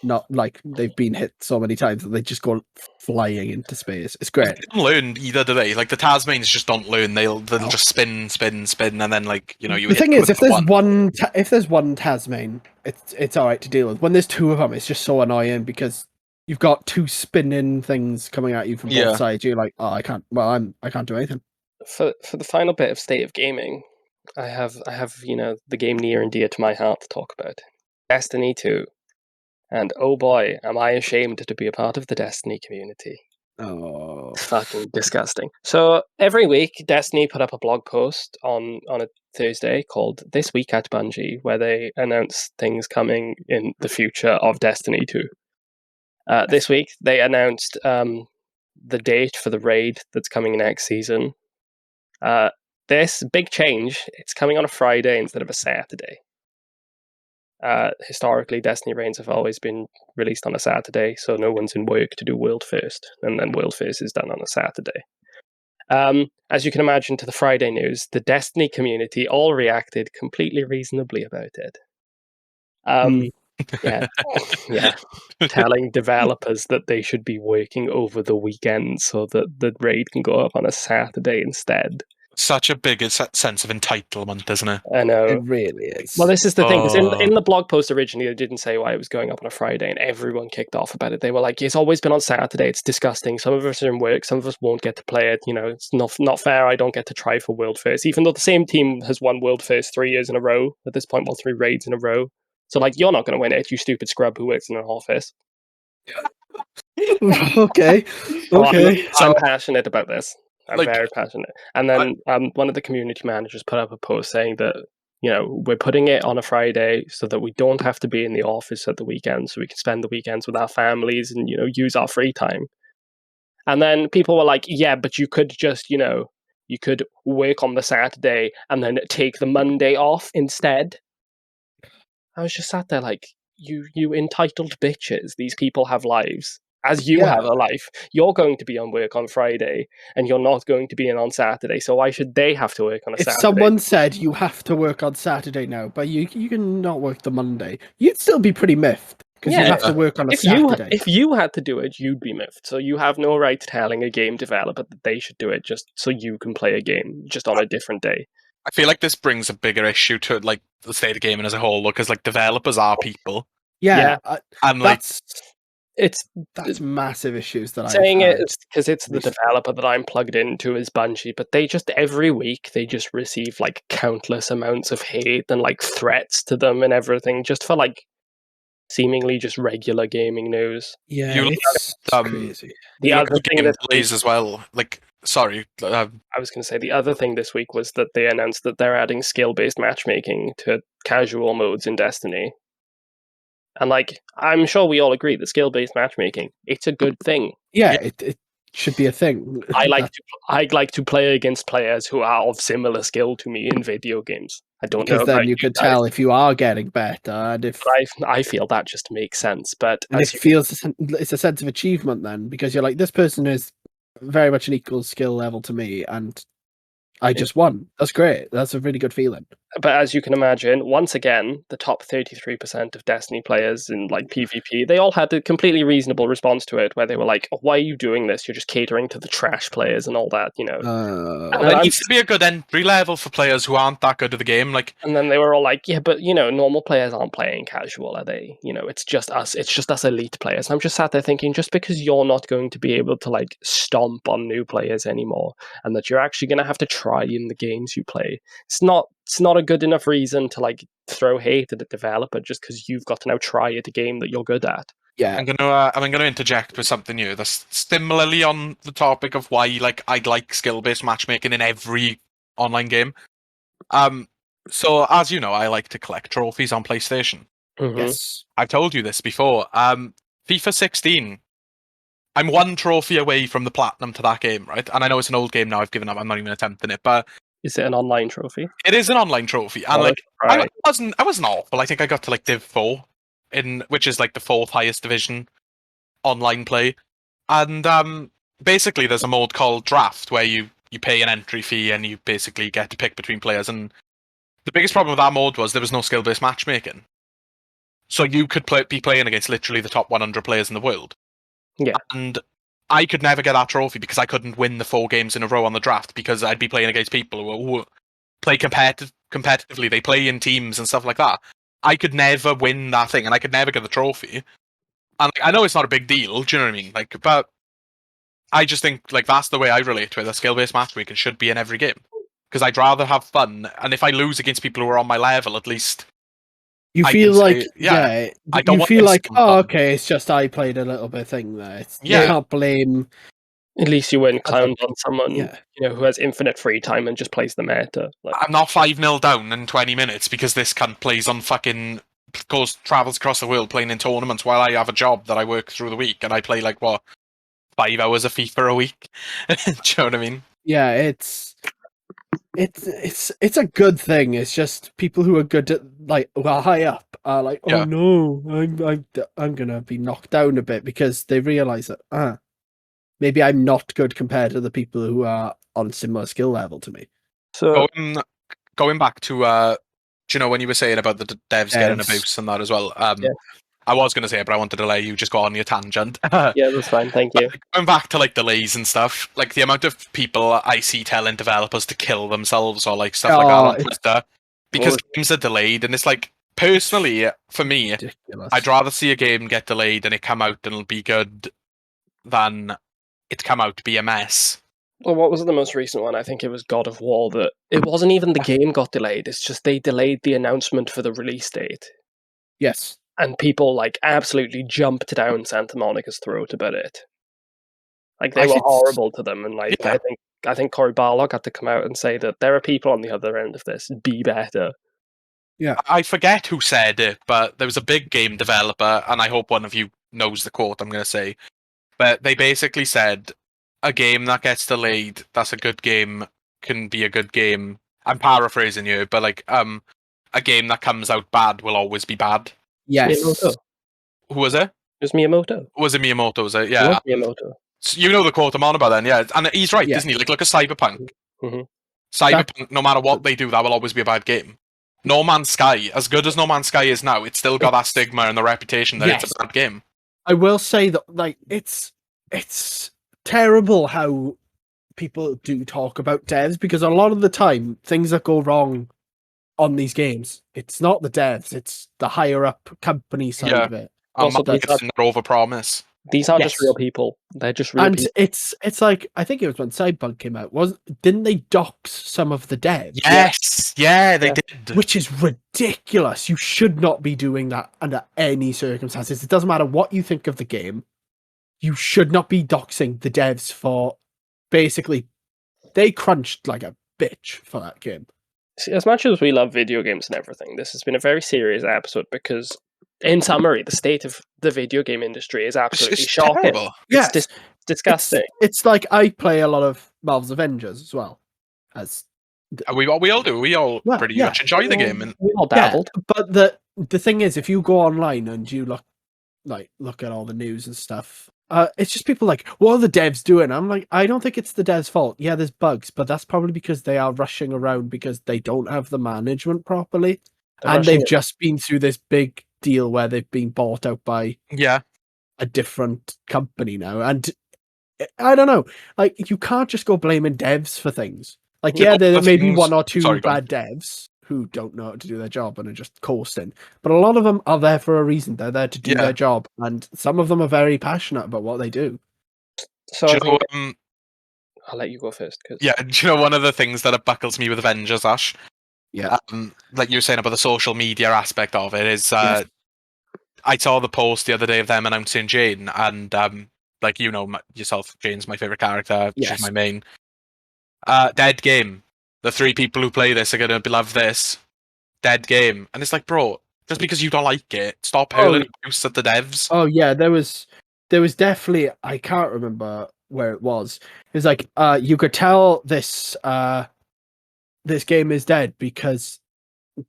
not like they've been hit so many times that they just go flying into space. It's great. They don't learn either, do they? Like the Taz mains just don't learn. They'll No. just spin, and then like you The hit thing them is, with if there's one. if there's one Tasmane, it's all right to deal with. When there's two of them, it's just so annoying because you've got two spinning things coming at you from both Yeah. sides. You're like, oh, I can't. Well, I can't do anything. For the final bit of State of Gaming, I have the game near and dear to my heart to talk about, Destiny 2, and oh boy, am I ashamed to be a part of the Destiny community. Oh, Fucking disgusting. So every week, Destiny put up a blog post on a Thursday called This Week at Bungie, where they announce things coming in the future of Destiny 2. This week, they announced the date for the raid that's coming next season. This big change, it's coming on a Friday instead of a Saturday. Historically, Destiny raids have always been released on a Saturday, so no one's in work to do World First, and then World First is done on a Saturday. As you can imagine, to the Friday news, the Destiny community all reacted completely reasonably about it. Yeah, telling developers that they should be working over the weekend so that the raid can go up on a Saturday instead. Such a big sense of entitlement, isn't it? I know. it really is. Well, this is the thing. 'Cause in the blog post originally, it didn't say why it was going up on a Friday, and everyone kicked off about it. They were like, "It's always been on Saturday. It's disgusting. Some of us are in work. Some of us won't get to play it. You know, it's not fair. I don't get to try for World First, even though the same team has won World First 3 years in a row at this point. Well, 3 raids in a row. So, like, you're not going to win it, you stupid scrub who works in an office." Okay. Well, Okay. I'm passionate about this. I'm Like, very passionate. And then one of the community managers put up a post saying that, we're putting it on a Friday so that we don't have to be in the office at the weekend, so we can spend the weekends with our families and, use our free time. And then people were like, yeah, but you could just, you could work on the Saturday and then take the Monday off instead. I was just sat there like, you entitled bitches. These people have lives. As you have a life, you're going to be on work on Friday, and you're not going to be in on Saturday. So why should they have to work on a If Saturday? someone said you have to work on Saturday now, but you can not work the Monday, you'd still be pretty miffed because you have to work on a Saturday. If you had to do it, you'd be miffed. So you have no right telling a game developer that they should do it just so you can play a game just on a different day. I feel like this brings a bigger issue to like the state of gaming as a whole, because like developers are people, Yeah, and like that's massive issues that saying I've it is because it's the developer that I'm plugged into is Bungie, but they just every week they just receive like countless amounts of hate and like threats to them and everything just for like seemingly just regular gaming news. Yeah, you it's crazy. The other thing gameplays as well. Like, sorry, I was going to say the other thing this week was that they announced that they're adding skill-based matchmaking to casual modes in Destiny. And like, I'm sure we all agree that skill-based matchmaking, it's a good thing. Yeah, it should be a thing. I like to play against players who are of similar skill to me in video games. I don't know because then you could tell if you are getting better, and if I feel that just makes sense. But and it feels it's a sense of achievement then, because you're like, this person is very much an equal skill level to me, and I just won. That's great. That's a really good feeling. But as you can imagine, once again, the top 33% of Destiny players in like PvP, they all had a completely reasonable response to it, where they were like, oh, "Why are you doing this? You're just catering to the trash players and all that," you know. Well, there needs to be a good entry level for players who aren't that good at the game. Like, And then they were all like, "Yeah, but you know, normal players aren't playing casual, are they? You know, it's just us. It's just us elite players." And I'm just sat there thinking, just because you're not going to be able to like stomp on new players anymore, and that you're actually going to have to try in the games you play, it's not a good enough reason to like throw hate at a developer just because you've got to now try at a game that you're good at. Yeah, I'm gonna interject with something new. That's similarly on the topic of why like I'd like skill-based matchmaking in every online game. So as you know, I like to collect trophies on PlayStation. Mhm. yes. I've told you this before. FIFA 16. I'm one trophy away from the platinum to that game, right? And I know it's an old game now. I've given up. I'm not even attempting it, but Is it an online trophy? it is an online trophy. And Oh, like, right. I wasn't awful. I think I got to like Div 4, which is like the fourth highest division online play. And basically, there's a mode called Draft where you pay an entry fee and you basically get to pick between players. And the biggest problem with that mode was there was no skill-based matchmaking. So you could be playing against literally the top 100 players in the world. Yeah. And I could never get that trophy because I couldn't win the 4 games in a row on the draft because I'd be playing against people who play competitively. They play in teams and stuff like that. I could never win that thing and I could never get the trophy. And like, I know it's not a big deal, do you know what I mean? Like, but I just think like that's the way I relate to it. A skill-based matchmaking should be in every game because I'd rather have fun. And if I lose against people who are on my level, at least You I feel can like, say, yeah, I don't you want feel like, instant oh, fun. okay, it's just I played a little bit thing there. Yeah. You can't blame. At least you wouldn't Other clown on people, someone yeah. you know who has infinite free time and just plays the meta. Like, I'm not 5-0 down in 20 minutes because this cunt plays on fucking travels across the world playing in tournaments while I have a job that I work through the week and I play like what 5 hours of FIFA a week. Do you know what I mean? Yeah, it's a good thing. It's just people who are good at like who are high up are like, oh Yeah. no, I'm gonna be knocked down a bit because they realize that maybe I'm not good compared to the people who are on similar skill level to me. so Going back to do you know when you were saying about the devs getting a Devs. boost and that as well? Yeah. I was going to say it, but I wanted to let you just go on your tangent. yeah, that's fine. Thank you. Going back to like delays and stuff, like the amount of people I see telling developers to kill themselves or like stuff like that on Twitter because games are delayed, and it's like personally for me, Ridiculous. I'd rather see a game get delayed and it come out and it'll be good than it come out to be a mess. Well, what was the most recent one? I think it was God of War. That it wasn't even the game got delayed. It's just they delayed the announcement for the release date, Yes. and people like absolutely jumped down Santa Monica's throat about it. Like they were horrible to them, and like Yeah. I think Cory Barlog had to come out and say that there are people on the other end of this. Be better. Yeah. I forget who said it, but there was a big game developer, and I hope one of you knows the quote I'm going to say. But they basically said, a game that gets delayed, that's a good game, can be a good game. I'm paraphrasing you, but like, a game that comes out bad will always be bad. Yes. Miyamoto. Who was it? It was Miyamoto. Was it Miyamoto? Was it? It Yeah. was Miyamoto. So you know the quote I'm on about then, yeah. And he's right, Yeah. isn't he? Like, look at Cyberpunk. Mm-hmm. Cyberpunk, no matter what they do, that will always be a bad game. No Man's Sky, as good as No Man's Sky is now, it's still got that stigma and the reputation that it's a bad game. I will say that, like, it's terrible how people do talk about devs because a lot of the time things that go wrong on these games, it's not the devs, it's the higher up company side of it. Also, overpromise. These are just real people. They're just real people. And it's like, I think it was when Cyberpunk came out, didn't they dox some of the devs? Yes, yeah, they did. Which is ridiculous. You should not be doing that under any circumstances. It doesn't matter what you think of the game. You should not be doxing the devs for basically, they crunched like a bitch for that game. See, as much as we love video games and everything, this has been a very serious episode because, in summary, the state of the video game industry is absolutely shocking. Terrible. It's disgusting. It's like I play a lot of Marvel's Avengers as well. We all do. We all pretty much enjoy the game. And we all dabbled. But the thing is, if you go online and you look at all the news and stuff, it's just people like, what are the devs doing? I'm like, I don't think it's the devs' fault. Yeah, there's bugs, but that's probably because they are rushing around because they don't have the management properly. They're And rushing they've it. just been through this big deal where they've been bought out by Yeah. a different company now. And I don't know, like, you can't just go blaming devs for things. Like, You yeah, know, there the may be things- one or two sorry, go on. bad devs who don't know how to do their job and are just coasting, but a lot of them are there for a reason. They're there to do Yeah. their job, and some of them are very passionate about what they do. So Do I you know, think I'll let you go first. Cause yeah, do you know one of the things that buckles me with Avengers, Ash? Yeah. Like you were saying about the social media aspect of it is, Yes. I saw the post the other day of them announcing Jane, and like yourself, Jane's my favorite character. Yes. She's my main. Dead game. The 3 people who play this are gonna love this. Dead game, and it's like, bro, just because you don't like it, stop hurling abuse at the devs. Oh yeah, there was definitely, I can't remember where it was. It was like you could tell this this game is dead because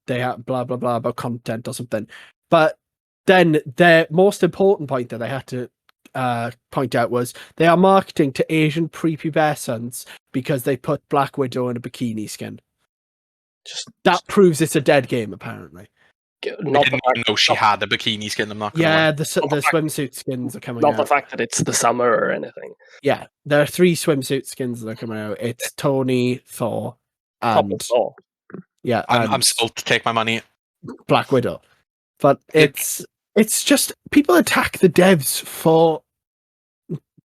they have blah blah blah about content or something. But then their most important point that they had to point out was they are marketing to Asian prepubescents because they put Black Widow in a bikini skin. That proves it's a dead game, apparently. I didn't even know she had a bikini skin. I'm not gonna lie. The swimsuit skins are coming not out. the fact that it's the summer or anything. Yeah, there are 3 swimsuit skins that are coming out. It's Tony, Thor, and Thor. yeah, I'm and sold to take my money. Black Widow. But it's just people attack the devs for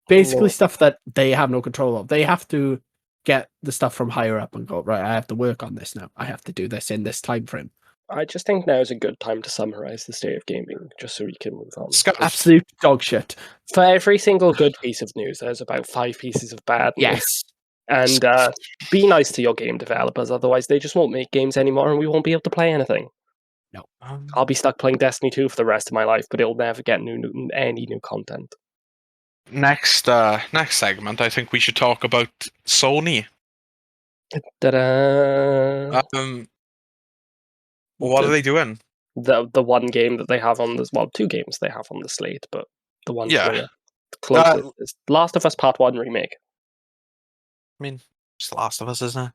basically stuff that they have no control of. They have to get the stuff from higher up and go, right, I have to work on this now. I have to do this in this time frame. I just think now is a good time to summarize the state of gaming, just so we can move on. Absolute dog shit. For every single good piece of news, there's about 5 pieces of bad news. Yes. And be nice to your game developers, otherwise they just won't make games anymore and we won't be able to play anything. No. I'll be stuck playing Destiny 2 for the rest of my life, but it'll never get any new content. Next segment, I think we should talk about Sony. Ta-da! What are they doing? The one game that they have on this, well, 2 games they have on the slate, but the one Yeah. closest is Last of Us Part 1 remake. I mean, it's Last of Us, isn't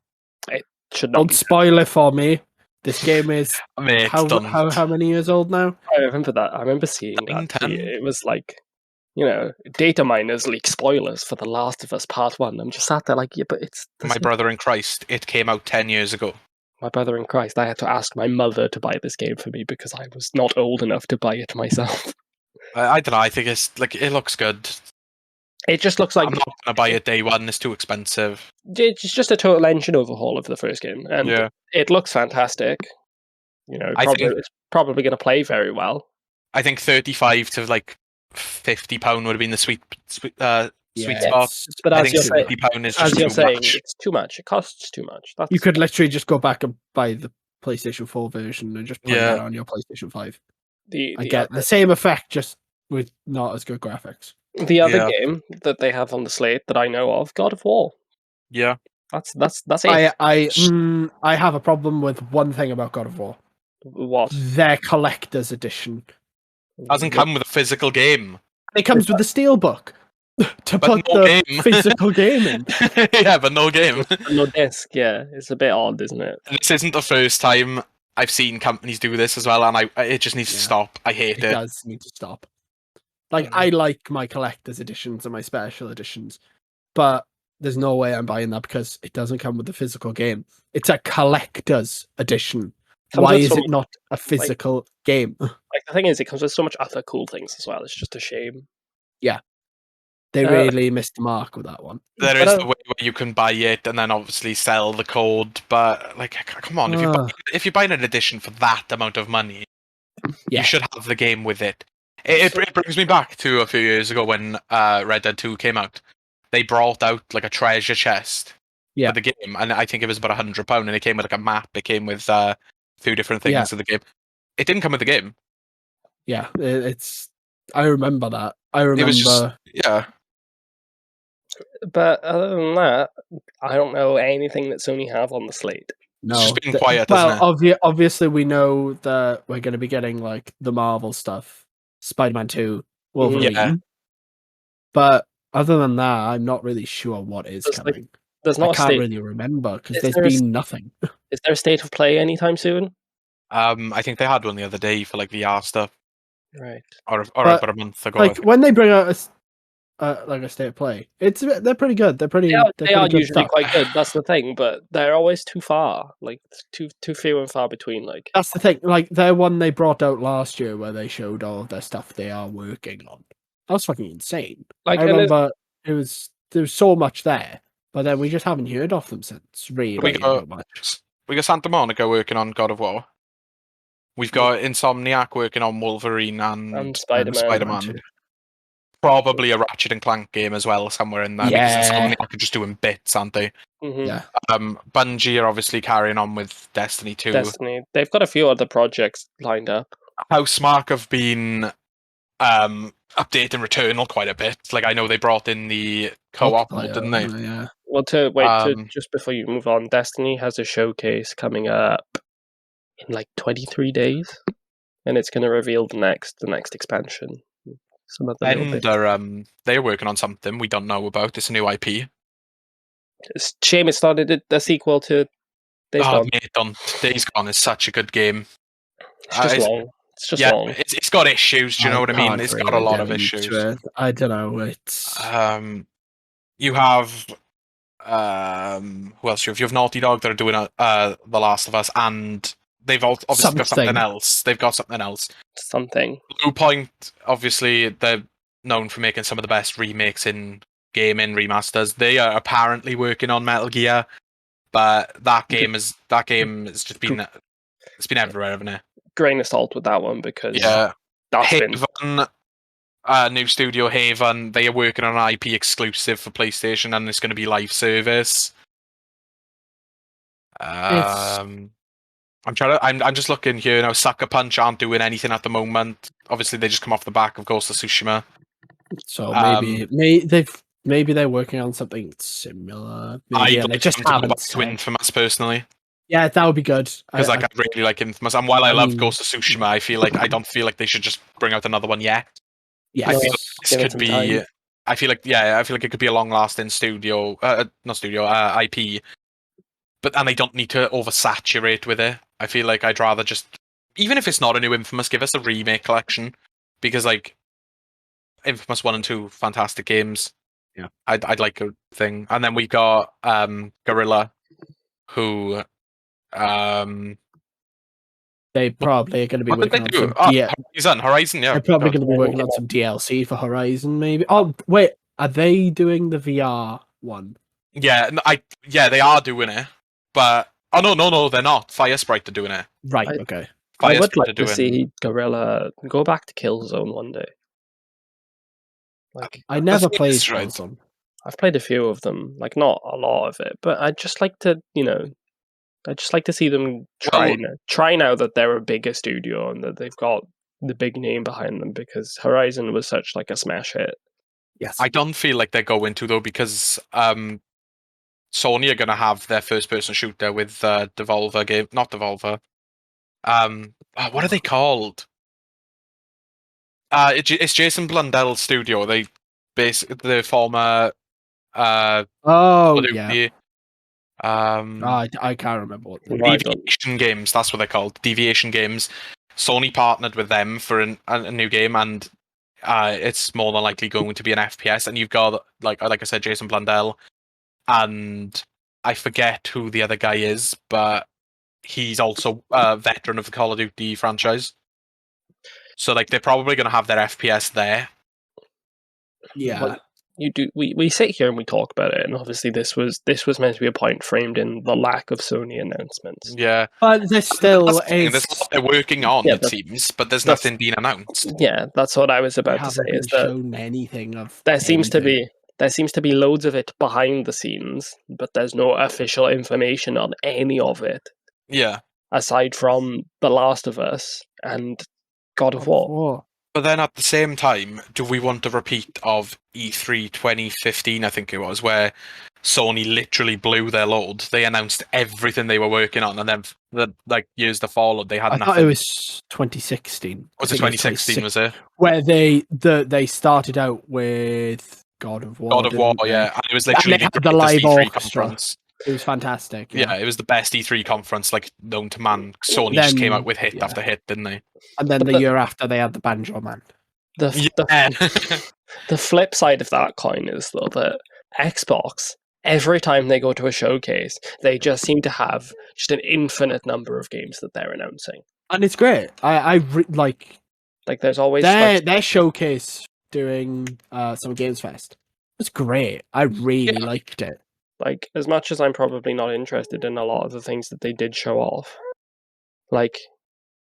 it? Should not Don't be. spoil it for me. This game is Mate, how many years old now? I remember that. I remember seeing that. 10. It was like, data miners leak spoilers for The Last of Us Part 1. I'm just sat there like, yeah, but it's... My brother in Christ, it came out 10 years ago. My brother in Christ, I had to ask my mother to buy this game for me because I was not old enough to buy it myself. I don't know, I think it's like, it looks good. It just looks like... I'm not going to buy it day one, it's too expensive. It's just a total engine overhaul of the first game, and it looks fantastic. It's probably going to play very well. I think 35 to like £50 would have been the sweet spot. But I as think you're £50 is as just you're too saying, much. it's too much. It costs too much. You could literally just go back and buy the PlayStation 4 version and just play that on your PlayStation 5. I get the same effect, just with not as good graphics. The other game that they have on the slate that I know of, God of War. Yeah. That's it. I have a problem with one thing about God of War. What? Their collector's edition. Doesn't come with a physical game. It comes with the steelbook to put the physical game in. Yeah, but no game. No disc, yeah. It's a bit odd, isn't it? And this isn't the first time I've seen companies do this as well, and it just needs to stop. I hate it. It does need to stop. Like, I like my collector's editions and my special editions, but there's no way I'm buying that because it doesn't come with the physical game. It's a collector's edition. Why is it not a physical game? Like, the thing is, it comes with so much other cool things as well. It's just a shame. Yeah. They really missed the mark with that one. There is the way where you can buy it and then obviously sell the code, but like, come on, if you buy an edition for that amount of money, you should have the game with it. It brings me back to a few years ago when Red Dead 2 came out. They brought out like a treasure chest for the game, and I think it was about £100, and it came with like a map. It came with 2 different things of the game. It didn't come with the game. Yeah, I remember that. It was just, But other than that, I don't know anything that Sony have on the slate. No, it's just been quiet. Obviously we know that we're going to be getting like the Marvel stuff, Spider-Man 2, Wolverine. But other than that, I'm not really sure what is There's, like, coming. There's I not a can't state. really remember because Is there's there a been nothing. Is there a state of play anytime soon? I think they had one the other day for like VR stuff, Right. or But, about a month ago. I Like think. when they bring out like a state of play, they're pretty good. They're pretty. They Pretty are good usually stuff. quite good. That's the thing, but they're always too far. Like too few and far between. Like That's the thing. Like their one they brought out last year, where they showed all of their stuff they are working on. That was fucking insane. Like I and remember there was so much there, but then we just haven't heard of them since. We Really, got not much. Santa Monica working on God of War. We've got Insomniac working on Wolverine and Spider-Man. Spider-Man. too. Probably a Ratchet and Clank game as well somewhere in there because Yeah. Insomniac are just doing bits, aren't they? Mhm. Yeah. Bungie are obviously carrying on with Destiny 2. Destiny. They've got a few other projects lined up. Housemarque have been updating Returnal quite a bit. Like I know they brought in the co-op mode, didn't they? Yeah. Well, to just before you move on, Destiny has a showcase coming up in like 23 days, and it's going to reveal the next expansion. Some other little bit. And they're working on something we don't know about. It's a new IP. It's a shame it started a sequel to Days Gone. Mate, Days Gone is such a good game. It's just long. It's just long. It's got issues. Do you know what I mean? can't It's really got a lot of get issues. into it. I don't know. It's You have who else? You have Naughty Dog. They're doing The Last of Us, and they've obviously got something else. They've got something else. Something. Blue Point, obviously, they're known for making some of the best remakes in gaming, remasters. They are apparently working on Metal Gear, but that game has just been everywhere, hasn't it? Grain of salt with that one because that's Haven, new studio Haven, they are working on an IP exclusive for PlayStation, and it's going to be live service. I'm just looking here now. Sucker Punch aren't doing anything at the moment. Obviously, they just come off the back of Ghost of Tsushima. So maybe they're working on something similar. Maybe they just haven't to Infamous personally. Yeah, that would be good. Because I really like Infamous, and while I love Ghost of Tsushima, I don't feel like they should just bring out another one yet. Yeah, I feel like this could be. I feel like it could be a long-lasting IP, and they don't need to oversaturate with it. I feel like I'd rather just, even if it's not a new Infamous, give us a remake collection, because like Infamous 1 and 2, fantastic games. Yeah, I'd like a thing, and then we've got Guerrilla, who they probably are going to be working on some Horizon. Yeah, they're probably going to be working on some DLC for Horizon, maybe. Oh wait, are they doing the VR one? Yeah, they are doing it, but no, they're not. Firesprite are doing it. Right. Okay. I would like to see Guerrilla go back to Killzone one day. Like I never played Killzone. I've played a few of them, like not a lot of it, but I'd just like to, see them try now that they're a bigger studio and that they've got the big name behind them, because Horizon was such like a smash hit. Yes. I don't feel like they're going to though, because Sony are going to have their first-person shooter with Devolver game, not Devolver. What are they called? It's Jason Blundell's studio. They the former. Yeah. I can't remember what Deviation Games. That's what they're called. Deviation Games. Sony partnered with them for a new game, and it's more than likely going to be an FPS. And you've got like I said, Jason Blundell, and I forget who the other guy is, but he's also a veteran of the Call of Duty franchise. So like they're probably going to have their FPS there. Yeah. But you do. We sit here and we talk about it, and obviously this was meant to be a point framed in the lack of Sony announcements. Yeah, but there's still there's what they're working on. It seems, but there's nothing being announced. Yeah, that's what I was about to say. Is that shown anything of there seems to be loads of it behind the scenes, but there's no official information on any of it. Yeah, aside from The Last of Us and God of War. But then at the same time, do we want a repeat of E3 2015, I think it was, where Sony literally blew their load. They announced everything they were working on, and then the years that followed, they had I nothing. thought it was 2016. Was it 2016? Was it? Where they started out with God of War. God of War, didn't they? yeah. And it was literally And they had the the live E3 orchestra. conference. It was fantastic. Yeah, it was the best E3 conference known to man. Sony just came out with hit after hit, didn't they? And then the year after, they had the Banjo Man. The flip side of that coin is, though, that Xbox, every time they go to a showcase, they just seem to have just an infinite number of games that they're announcing. And it's great. Like there's always their showcase during some Games Fest. It was great. I really liked it. Like, as much as I'm probably not interested in a lot of the things that they did show off, like,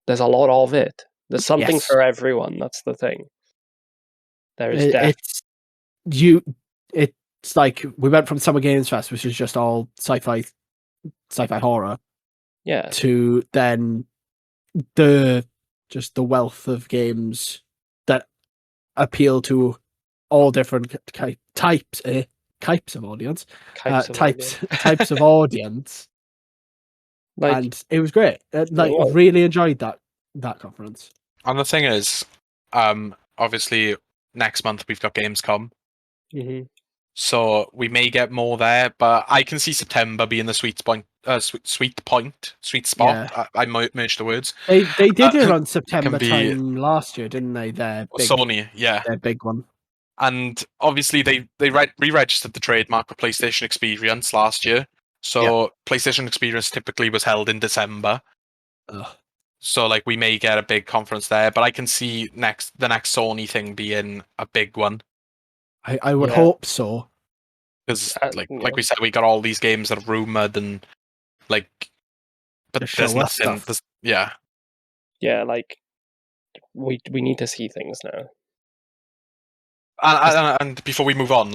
there's a lot of it. There's something for everyone. That's the thing. It's like we went from Summer Games Fest, which is just all sci-fi horror, to then the wealth of games that appeal to all different types of audience, types of audience, and it was great. Really enjoyed that conference. And the thing is, obviously next month we've got Gamescom, so we may get more there. But I can see September being the sweet spot. Yeah. I merged the words. They did it on September time last year, didn't they? Sony, their big one. And obviously they re-registered the trademark for PlayStation Experience last year. So PlayStation Experience typically was held in December. So we may get a big conference there, but I can see the next Sony thing being a big one. I would hope so. Because like we said, we got all these games that are rumored and but there's nothing. Yeah, we need to see things now. And before we move on,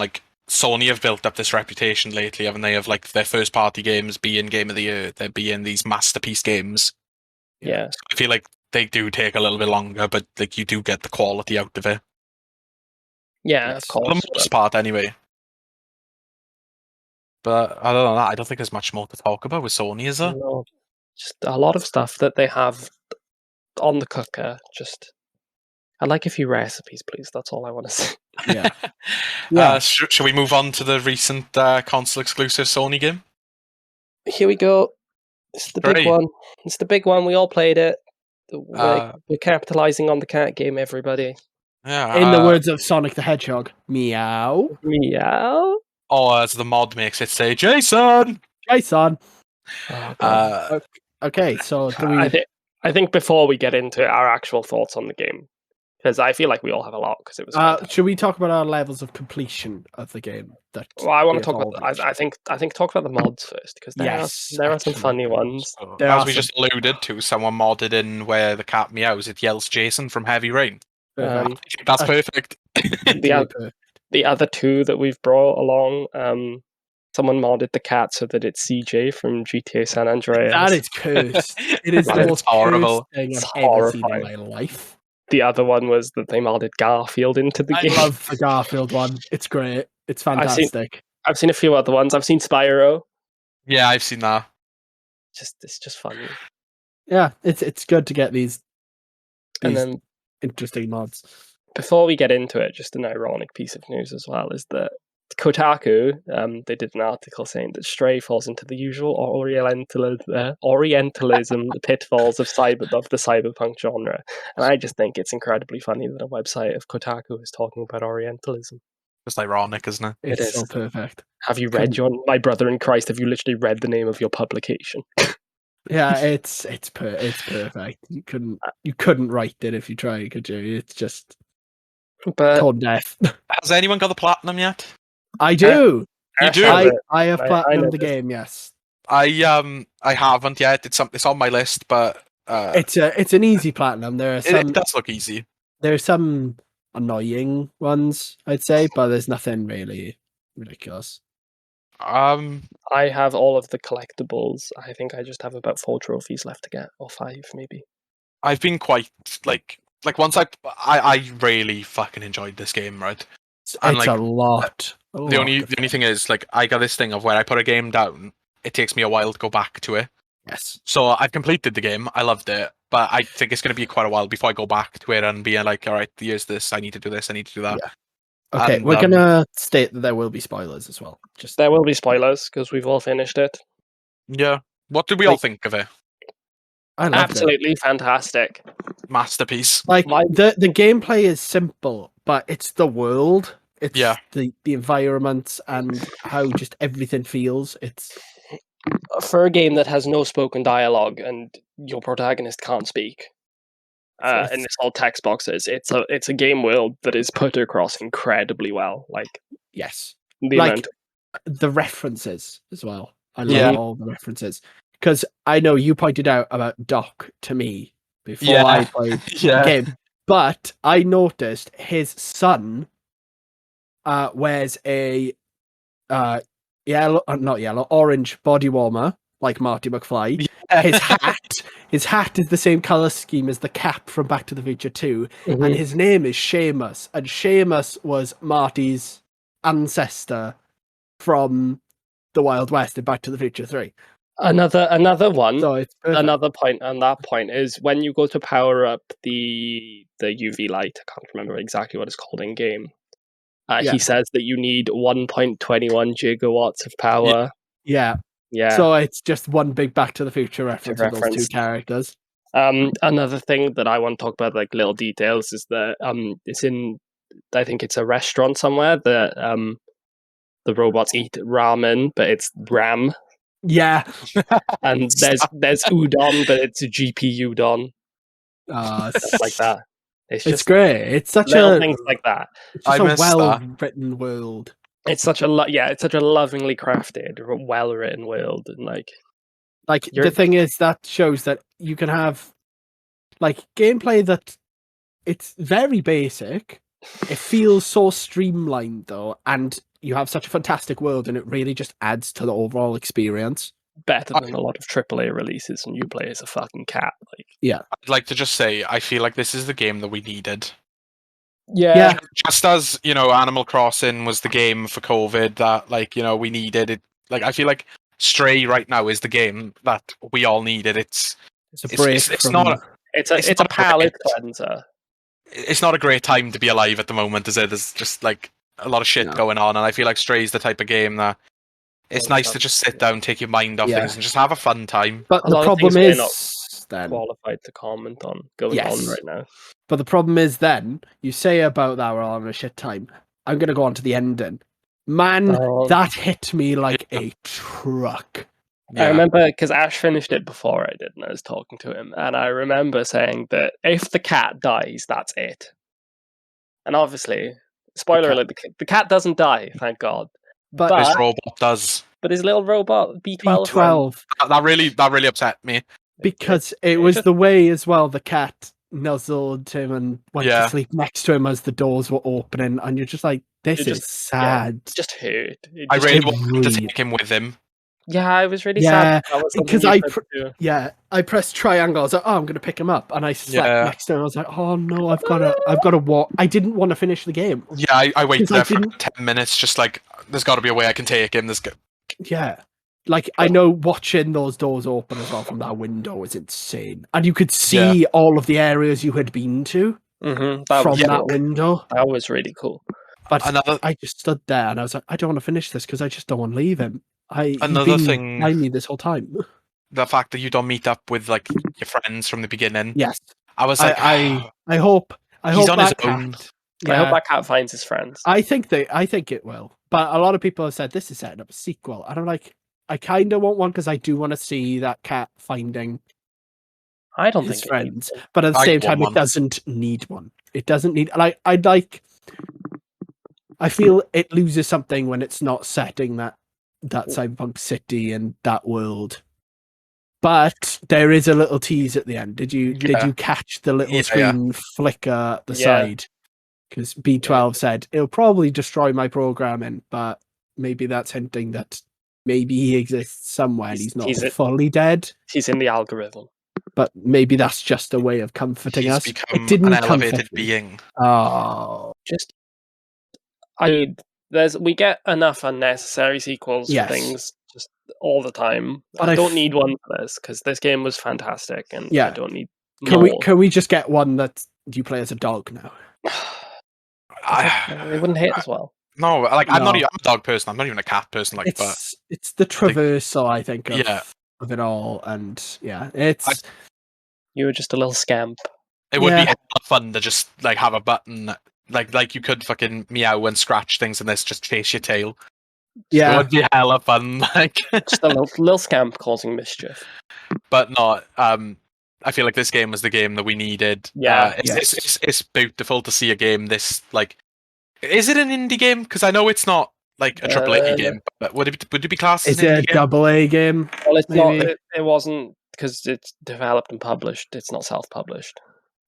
Sony have built up this reputation lately, haven't they? Of their first party games being Game of the Year, they're being these masterpiece games. Yeah, so I feel like they do take a little bit longer, but you do get the quality out of it. Yeah, of course. For the most part, anyway. But other than that, I don't think there's much more to talk about with Sony, is there? No, just a lot of stuff that they have on the cooker. I'd like a few recipes, please. That's all I want to say. Yeah. Shall we move on to the recent console exclusive Sony game? Here we go. It's the big one. It's the big one. We all played it. We're capitalizing on the cat game, everybody. Yeah. In the words of Sonic the Hedgehog, meow. Meow. Or as the mod makes it say, Jason! Jason! Oh, okay, so do we... I think before we get into our actual thoughts on the game, because I feel like we all have a lot, because it was should we talk about our levels of completion of the game? I want to talk about... I think talk about the mods first, because there are some funny ones. So, as we just alluded to, someone modded in where the cat meows, it yells Jason from Heavy Rain. That's perfect. The other two that we've brought along, someone modded the cat so that it's CJ from GTA San Andreas. That is cursed. It is the most horrible thing I've ever seen in my life. The other one was that they modded Garfield into the game. I love the Garfield one. It's great. It's fantastic. I've seen a few other ones. I've seen Spyro. Yeah, I've seen that. It's just funny. Yeah, it's good to get these and then interesting mods. Before we get into it, just an ironic piece of news as well is that Kotaku, they did an article saying that Stray falls into the usual Orientalism, the pitfalls of the cyberpunk genre. And I just think it's incredibly funny that a website of Kotaku is talking about Orientalism. It's ironic, isn't it? It is so perfect. Have you read my brother in Christ? Have you literally read the name of your publication? Yeah, it's perfect. You couldn't write it if you tried, could you? It's just code death. Has anyone got the platinum yet? I do. You do. I have platinum the game. Yes. I haven't yet. It's on my list, but it's an easy platinum. There are some. It does look easy. There are some annoying ones, I'd say, but there's nothing really ridiculous. I have all of the collectibles. I think I just have about 4 trophies left to get, or 5 maybe. I've been quite like once I really fucking enjoyed this game, right? It's a lot Oh, The only thing is, like, I got this thing of where I put a game down, it takes me a while to go back to it. Yes. So I've completed the game. I loved it, but I think it's going to be quite a while before I go back to it and be like, all right, here's this. I need to do this. I need to do that. Yeah. Okay, And, we're gonna state that there will be spoilers as well. Just There will be spoilers because we've all finished it. Yeah. What did we all think of it? I loved it. Absolutely fantastic. Masterpiece. Like My- the gameplay is simple, but it's the world. It's Yeah. the environments and how just everything feels. It's For a game that has no spoken dialogue and your protagonist can't speak, It's- and it's all text boxes, it's a game world that is put across incredibly well. Like yes. the Like amount. the references as well. I love Yeah. all the references. Because I know you pointed out about Doc to me before Yeah. I played the Yeah. game. But I noticed his son wears a orange body warmer like Marty McFly. His hat is the same color scheme as the cap from Back to the Future 2, Mhm. and his name is Seamus, and Seamus was Marty's ancestor from the Wild West in Back to the Future 3. Another one. So it's perfect. Another point on that point is when you go to power up the UV light. I can't remember exactly what it's called in game. Yeah. He says that you need 1.21 gigawatts of power. Yeah. Yeah. So it's just one big Back to the Future reference with those two reference. characters. Another thing that I want to talk about, like little details, is that it's in. I think it's a restaurant somewhere that the robots eat ramen, but it's ram. Yeah. And there's udon, but it's a GP udon. Stuff like that. It's It's just great. It's such little a things like that. it's just I a missed that. well-written world. It's such a it's such a lovingly crafted, well written world, and like Like You're- the thing is that shows that you can have like gameplay that it's very basic. It feels so streamlined though, and you have such a fantastic world, and it really just adds to the overall experience. better than a lot of AAA releases, and you play as a fucking cat. Like I'd like to just say, I feel like this is the game that we needed. Yeah. Just as, Animal Crossing was the game for COVID that, like, we needed it. Like, I feel like Stray right now is the game that we all needed. It's It's a break it's from not it's It's a not palate great. cleanser. it's not a great time to be alive at the moment, is it? There's just like a lot of shit No. going on, and I feel like Stray's the type of game that it's Well, nice to just sit down, take your mind off Yeah. things, and just have a fun time. But A the lot of problem things we're not is then Qualified to comment on going Yes. on right now. But the problem is then you say about that we're all having a shit time. I'm gonna go on to the ending. Man, Oh. that hit me like a truck. I remember because Ash finished it before I did, and I was talking to him, and I remember saying that if the cat dies, that's it. And obviously, spoiler cat- alert: the cat doesn't die, thank God. But this But robot does. his little robot B12, B12, That really upset me. because it it was just- the way as well the cat nuzzled him and went Yeah. to sleep next to him as the doors were opening, and you're just like, this It is just- sad. It just hurt. It I just really it wanted to really- take him with him. Yeah, I was really Yeah, sad. That was something because you I could do. Yeah, I pressed triangle. I was like, oh, I'm gonna pick him up, and I slept Yeah. next to him. I was like, oh no, I've got to walk. I didn't want to finish the game. Yeah, I waited Because I there for didn't- 10 minutes, just like, there's got to be a way I can take him. Yeah. Like, I know watching those doors open as well from that window is insane. And you could see all of the areas you had been to That from was that cool. window. That was really cool. But Another I just stood there and I was like, I don't want to finish this because I just don't want to leave him. He's Another been thing- behind me this whole time. the fact that you don't meet up with like your friends from the beginning. Yes. I was like, I hope He's on his that own. cat- I hope Yeah. that cat finds his friends. I think it will. But a lot of people have said this is setting up a sequel. And I'm like, I kind of want one because I do want to see that cat finding I don't his think friends. But at the I same want time, one. it doesn't need one. It doesn't need. Like, I feel it loses something when it's not setting that cyberpunk city and that world. But there is a little tease at the end. Did you catch the little Yeah. screen flicker at the Yeah. side? Because B12 said it'll probably destroy my programming, but maybe that's hinting that maybe he exists somewhere and he's not He's- fully dead. he's in the algorithm. But maybe that's just a way of comforting he's us. become It didn't an comfort elevated me. being. Oh, Just, I we get enough unnecessary sequels Yes. for things just all the time. But I I don't f- need one for this because this game was fantastic, and I Yeah. don't need Can more. we just get one that you play as a dog now? I, They wouldn't hit as well. no, like I'm No. a dog person. I'm not even a cat person. Like, but It's the traversal, I think, of Yeah. of it all, and yeah, it's You were just a little scamp. it would be Yeah. fun to just like have a button, like you could fucking meow and scratch things, and this just chase your tail. It yeah. would be hella fun. Like, Just a little scamp causing mischief. but not. I feel like this game was the game that we needed. Yeah. It's beautiful to see a game this like. Is it an indie game? Because I know it's not like a AAA game, but would it be classed as It's an a indie game? double A game. Well, it's maybe. not. It wasn't because it's developed and published. It's not self-published.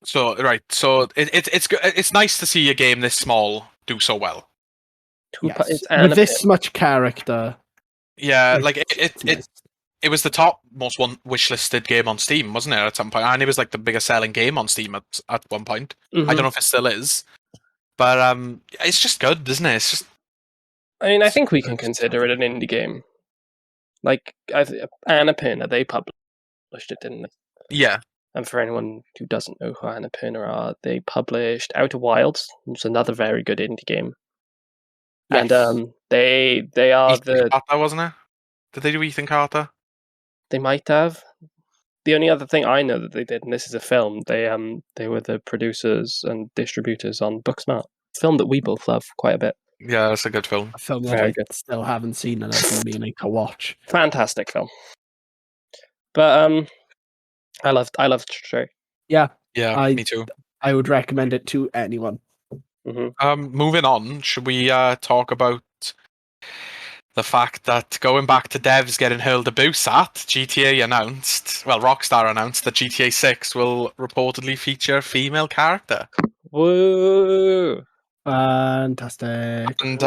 So right, so it's nice to see a game this small do so well. Yes. It's With this much character. Yeah, It's like nice. it was the top most wishlisted game on Steam, wasn't it? At some point, and it was like the biggest selling game on Steam at one point. Mhm. I don't know if it still is, but it's just good, isn't it? It's just I mean, I think we can consider it an indie game. Like Annapurna, they published it, didn't they? yeah. And for anyone who doesn't know who Annapurna are, they published Outer Wilds, which is another very good indie game. Yes. And they are Ethan Carter, wasn't it? Did they do Ethan Carter? they might have. The only other thing I know that they did, and this is a film, they were the producers and distributors on Booksmart, a film that we both love quite a bit. Yeah, that's a good film. A film that Very I good. still haven't seen and I've been meaning to watch. Fantastic film. But I loved Stray. Yeah, Yeah, me too. I would recommend it to anyone. Moving on, should we talk about the fact that going back to devs getting hurled abuse at, Rockstar announced that GTA 6 will reportedly feature a female character. Woo! Fantastic. And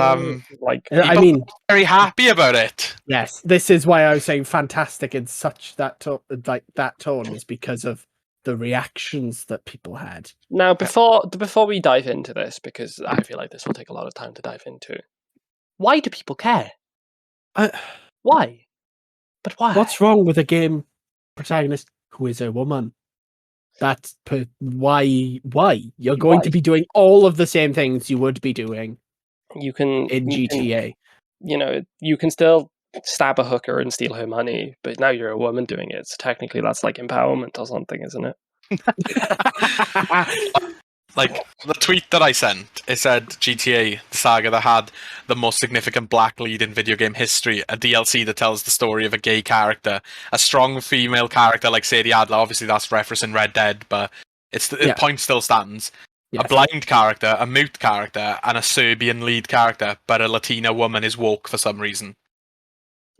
Like I mean, very happy about it. yes, this is why I was saying fantastic in such that tone is because of the reactions that people had. now before we dive into this, because I feel like this will take a lot of time to dive into. Why do people care? Why? But why? What's wrong with a game protagonist who is a woman? Why? You're going to be doing all of the same things you would be doing You can in GTA. You can still stab a hooker and steal her money, but now you're a woman doing it. So technically, that's like empowerment or something, isn't it? Like the tweet that I sent, it said GTA, the saga that had the most significant black lead in video game history, a DLC that tells the story of a gay character, a strong female character like Sadie Adler. Obviously, that's referencing Red Dead, but the point still stands. Yes. A blind character, a mute character, and a Serbian lead character, but a Latina woman is woke for some reason.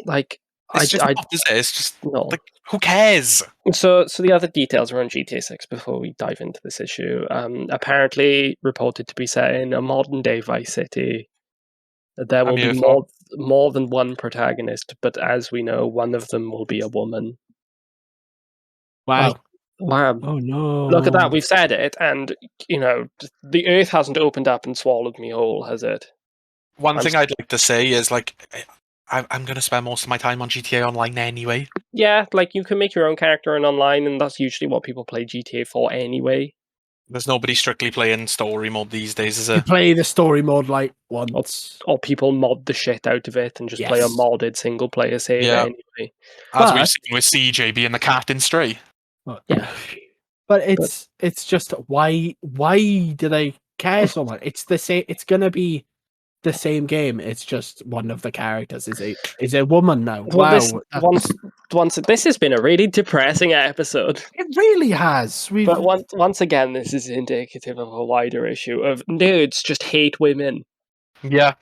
Like It's just no. like, who cares? So the other details around GTA 6 before we dive into this issue. Apparently reported to be set in a modern day Vice City. There will be more than one protagonist, but as we know, one of them will be a woman. Wow. Wow. Oh no. Look at that, we've said it, and the earth hasn't opened up and swallowed me whole, has it? One thing I'd like to say is like I'm going to spend most of my time on GTA Online anyway. Yeah, like you can make your own character in online, and that's usually what people play GTA for anyway. There's nobody strictly playing story mode these days, is You there? play the story mode like once. Or people mod the shit out of it and just play a modded single player save anyway. As we've seen with CJ being the cat in Stray. Yeah. But it's just why do they care so much? It's the same. It's gonna be the same game. It's just one of the characters is a woman now. Well, Wow. This has been a really depressing episode. It really has. But once again, this is indicative of a wider issue of nerds just hate women. Yeah.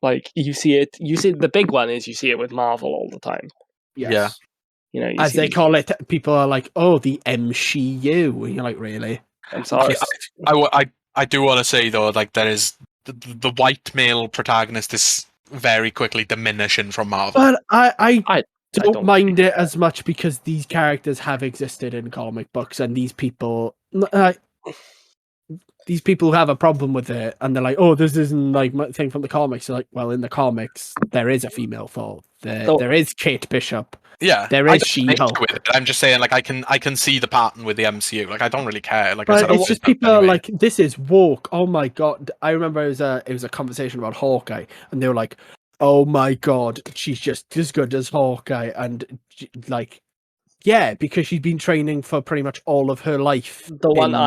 Like you see it. The big one is you see it with Marvel all the time. Yes. Yeah. As they call it, people are like, "Oh, the MCU." And you're like, "Really?" I'm sorry. I do want to say though, like there is the white male protagonist is very quickly diminishing from Marvel. But I don't mind it that. as much because these characters have existed in comic books, and these people, these people who have a problem with it, and they're like, "Oh, this isn't like my thing from the comics." They're like, well, in the comics, there is a female Thor. There is Kate Bishop. Yeah, There I is don't She-Hulk. with it. I'm just saying, like, I can see the pattern with the MCU. Like, I don't really care. Like, I But said, it's just people are like, "This is woke." Oh my god! I remember it was a conversation about Hawkeye, and they were like, "Oh my god, she's just as good as Hawkeye," and like. Yeah, because she's been training for pretty much all of her life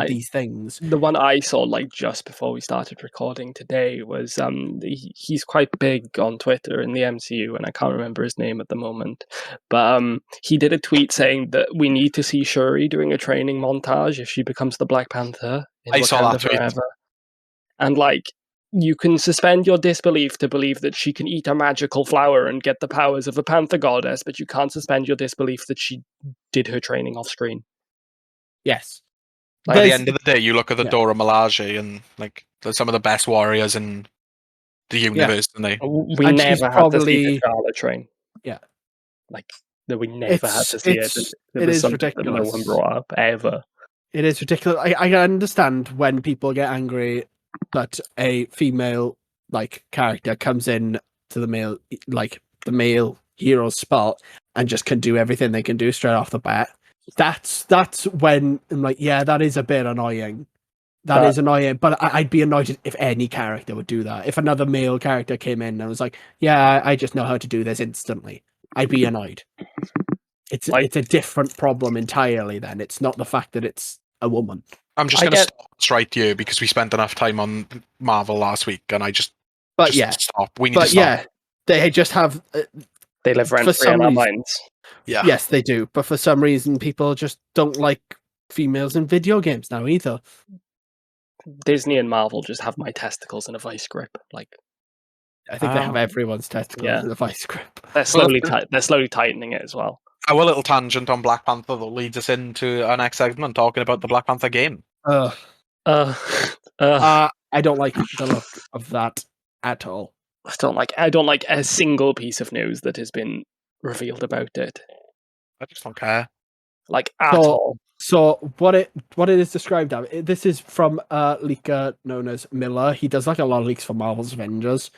these things. The one I saw like just before we started recording today was he's quite big on Twitter in the MCU, and I can't remember his name at the moment, but he did a tweet saying that we need to see Shuri doing a training montage if she becomes the Black Panther in I saw that tweet. Forever. And like, you can suspend your disbelief to believe that she can eat a magical flower and get the powers of a panther goddess, but you can't suspend your disbelief that she did her training off screen. Yes. Like, at the end of the day, you look at the Dora Milaje, and like, they're some of the best warriors in the universe, and we never had to see T'Challa train. Yeah, like that we never had to see it. It is ridiculous. That no one brought up ever. It is ridiculous. I understand when people get angry that a female like character comes in to the male hero's spot and just can do everything they can do straight off the bat. That's when I'm like, yeah, that is a bit annoying. That is annoying, but I'd be annoyed if any character would do that. If another male character came in and was like, yeah, I just know how to do this instantly, I'd be annoyed. It's a different problem entirely then. It's not the fact that it's a woman. I'm just going to stop right here because we spent enough time on Marvel last week, and I just stop. We need to stop. Yeah, they just have... they live rent-free in our minds. Yeah. Yes, they do. But for some reason, people just don't like females in video games now either. Disney and Marvel just have my testicles in a vice grip. Like, I think they have everyone's testicles in a vice grip. They're slowly tightening it as well. Our little tangent on Black Panther though leads us into our next segment talking about the Black Panther game. I don't like the look of that at all. I don't like a single piece of news that has been revealed about it. I just don't care. Like at all. So what it is described as, this is from a leaker known as Miller. He does like a lot of leaks for Marvel's Avengers.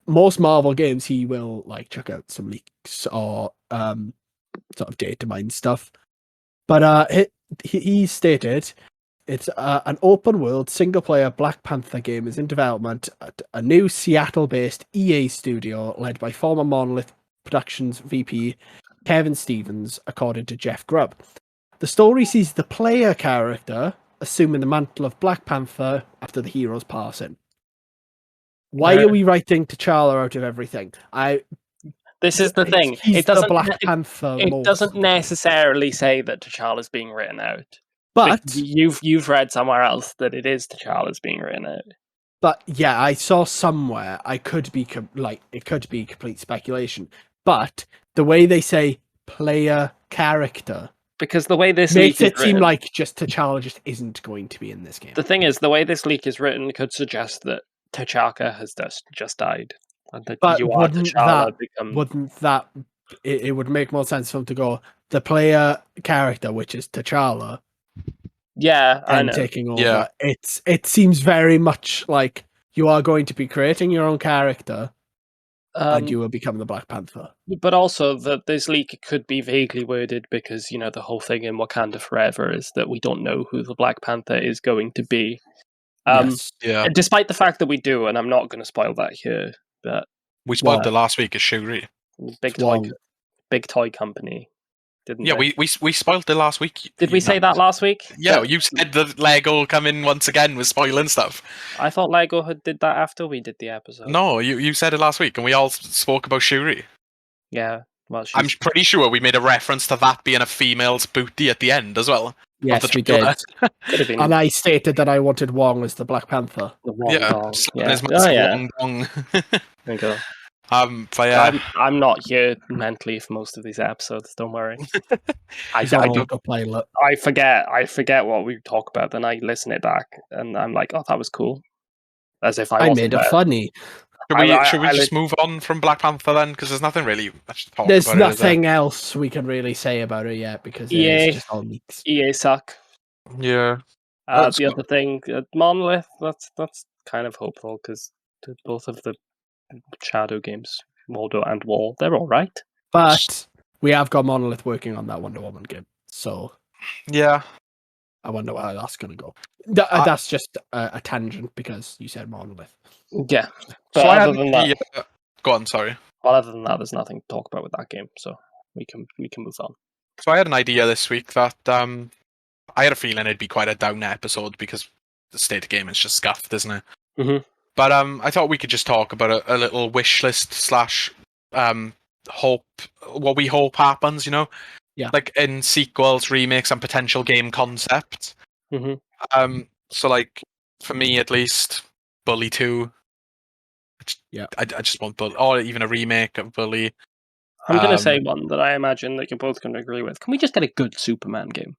Most Marvel games he will like check out some leaks or sort of data mine stuff. But he stated it's an open world single player Black Panther game is in development at a new Seattle based EA studio led by former Monolith Productions VP Kevin Stevens, according to Jeff Grubb. The story sees the player character assuming the mantle of Black Panther after the hero's passing. Why are we writing T'Challa out of everything? This is the thing. It doesn't. Black Panther. It doesn't necessarily say that T'Challa's being written out. But you've read somewhere else that it is T'Challa's being written out. But yeah, I saw somewhere. It could be complete speculation. But the way they say player character, because the way this makes leak it seem like just T'Challa just isn't going to be in this game. The thing is, the way this leak is written could suggest that T'Chaka has just died. And that but you are T'Challa wouldn't that it would make more sense for him to go the player character, which is T'Challa. Yeah, I and know. Taking over. Yeah. It seems very much like you are going to be creating your own character, and you will become the Black Panther. But also that this leak could be vaguely worded because the whole thing in Wakanda Forever is that we don't know who the Black Panther is going to be. Yes. Yeah. Despite the fact that we do, and I'm not going to spoil that here, but we spoiled it last week as Shuri. Big toy company. Didn't we spoiled it last week. Did we say that last week? Yeah, you said that Lego will come in once again with spoiling stuff. I thought Lego did that after we did the episode. No, you said it last week, and we all spoke about Shuri. Yeah, well, I'm pretty sure we made a reference to that being a female's booty at the end as well. Yes, we did. And I stated that I wanted Wong as the Black Panther. Wong. Wong. There you go. But yeah, I'm not here mentally for most of these episodes. Don't worry. I forget what we talk about. Then I listen it back, and I'm like, oh, that was cool. As if I made it funny. Should we just move on from Black Panther then? Because there's nothing really much to talk about. There's nothing else we can really say about it yet because it's just all leaks. EA suck. Yeah. That's The cool. other thing, Monolith, that's kind of hopeful because both of the Shadow games, Waldo and Wall, they're all right. But we have got Monolith working on that Wonder Woman game, so Yeah. I wonder how that's going to go. That's just a tangent because you said Monolith. Yeah, but So I had other than that, go on, sorry. well, other than that, there's nothing to talk about with that game, so we can move on. So I had an idea this week that I had a feeling it'd be quite a down episode because the state of game is just scuffed, isn't it? Mhm. But I thought we could just talk about a little wish list / hope, what we hope happens, you know? Yeah. Like in sequels, remakes, and potential game concepts. Mhm. So like for me at least, Bully 2. Yeah. I just want Bully, or even a remake of Bully. I'm going to say one that I imagine that you're both going to agree with. Can we just get a good Superman game?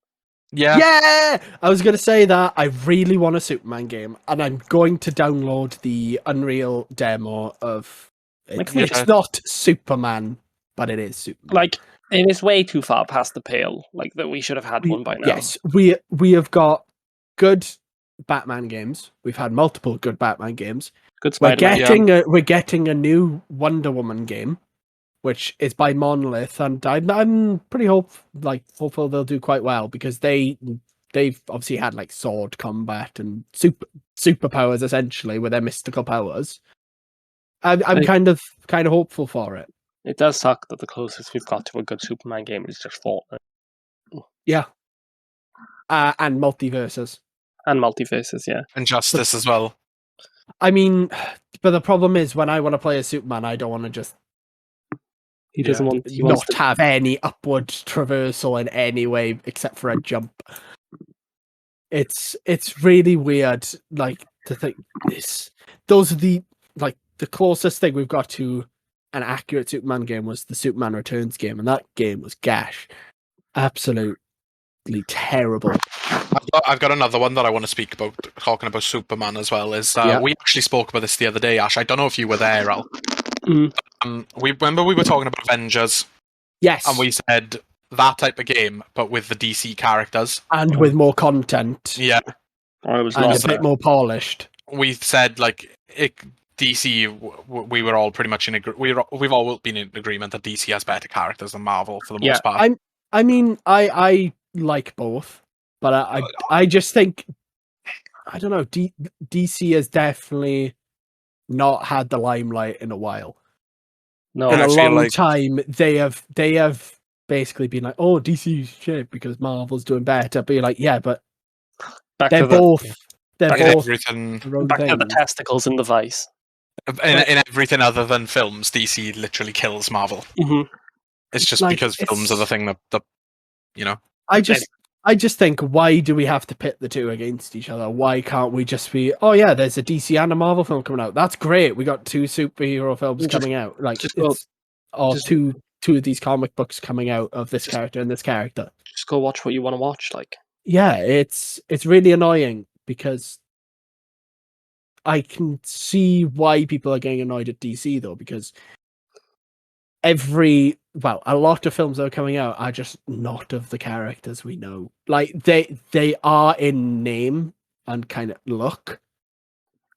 Yeah, I was going to say that I really want a Superman game, and I'm going to download the Unreal demo of it. Like, It's not Superman, but it is Superman. Like, it is way too far past the pale. Like that, we should have had one by now. Yes, we have got good Batman games. We've had multiple good Batman games. Good We're Spider-Man. we're getting a new Wonder Woman game, which is by Monolith, and I'm pretty hopeful they'll do quite well because they've obviously had like sword combat and superpowers essentially with their mystical powers. I'm kind of hopeful for it. It does suck that the closest we've got to a good Superman game is just Fortnite. Yeah, and multiverses and multiverses, yeah, and Justice as well. I mean, but the problem is when I want to play as Superman, I don't want to just. He doesn't want. He not wants to have any upward traversal in any way except for a jump. It's really weird, like to think this. Those are the closest thing we've got to an accurate Superman game was the Superman Returns game, and that game was gash, absolutely terrible. I've got another one that I want to speak about. Talking about Superman as well is we actually spoke about this the other day, Ash. I don't know if you were there, Al. We remember we were talking about Avengers. Yes, and we said that type of game, but with the DC characters and with more content. Yeah, I was and not a bit more polished. We said like DC. We were all pretty much in we've all been in agreement that DC has better characters than Marvel for the most part. I mean, I like both, but I just think I don't know. DC has definitely not had the limelight in a while. No, in a long time, they have basically been like, "Oh, DC's shit because Marvel's doing better." But you're like, "Yeah, but they're both everything. Back to the testicles in the vice. In everything other than films, DC literally kills Marvel. Mm-hmm. It's just because films are the thing that you know. I just think, why do we have to pit the two against each other? Why can't we just be, oh yeah, there's a DC and a Marvel film coming out. That's great. We got two superhero films coming out. Like, two of these comic books coming out of this character and this character. Just go watch what you want to watch. Like, yeah, it's really annoying because I can see why people are getting annoyed at DC though, because a lot of films that are coming out are just not of the characters we know. Like they are in name and kind of look,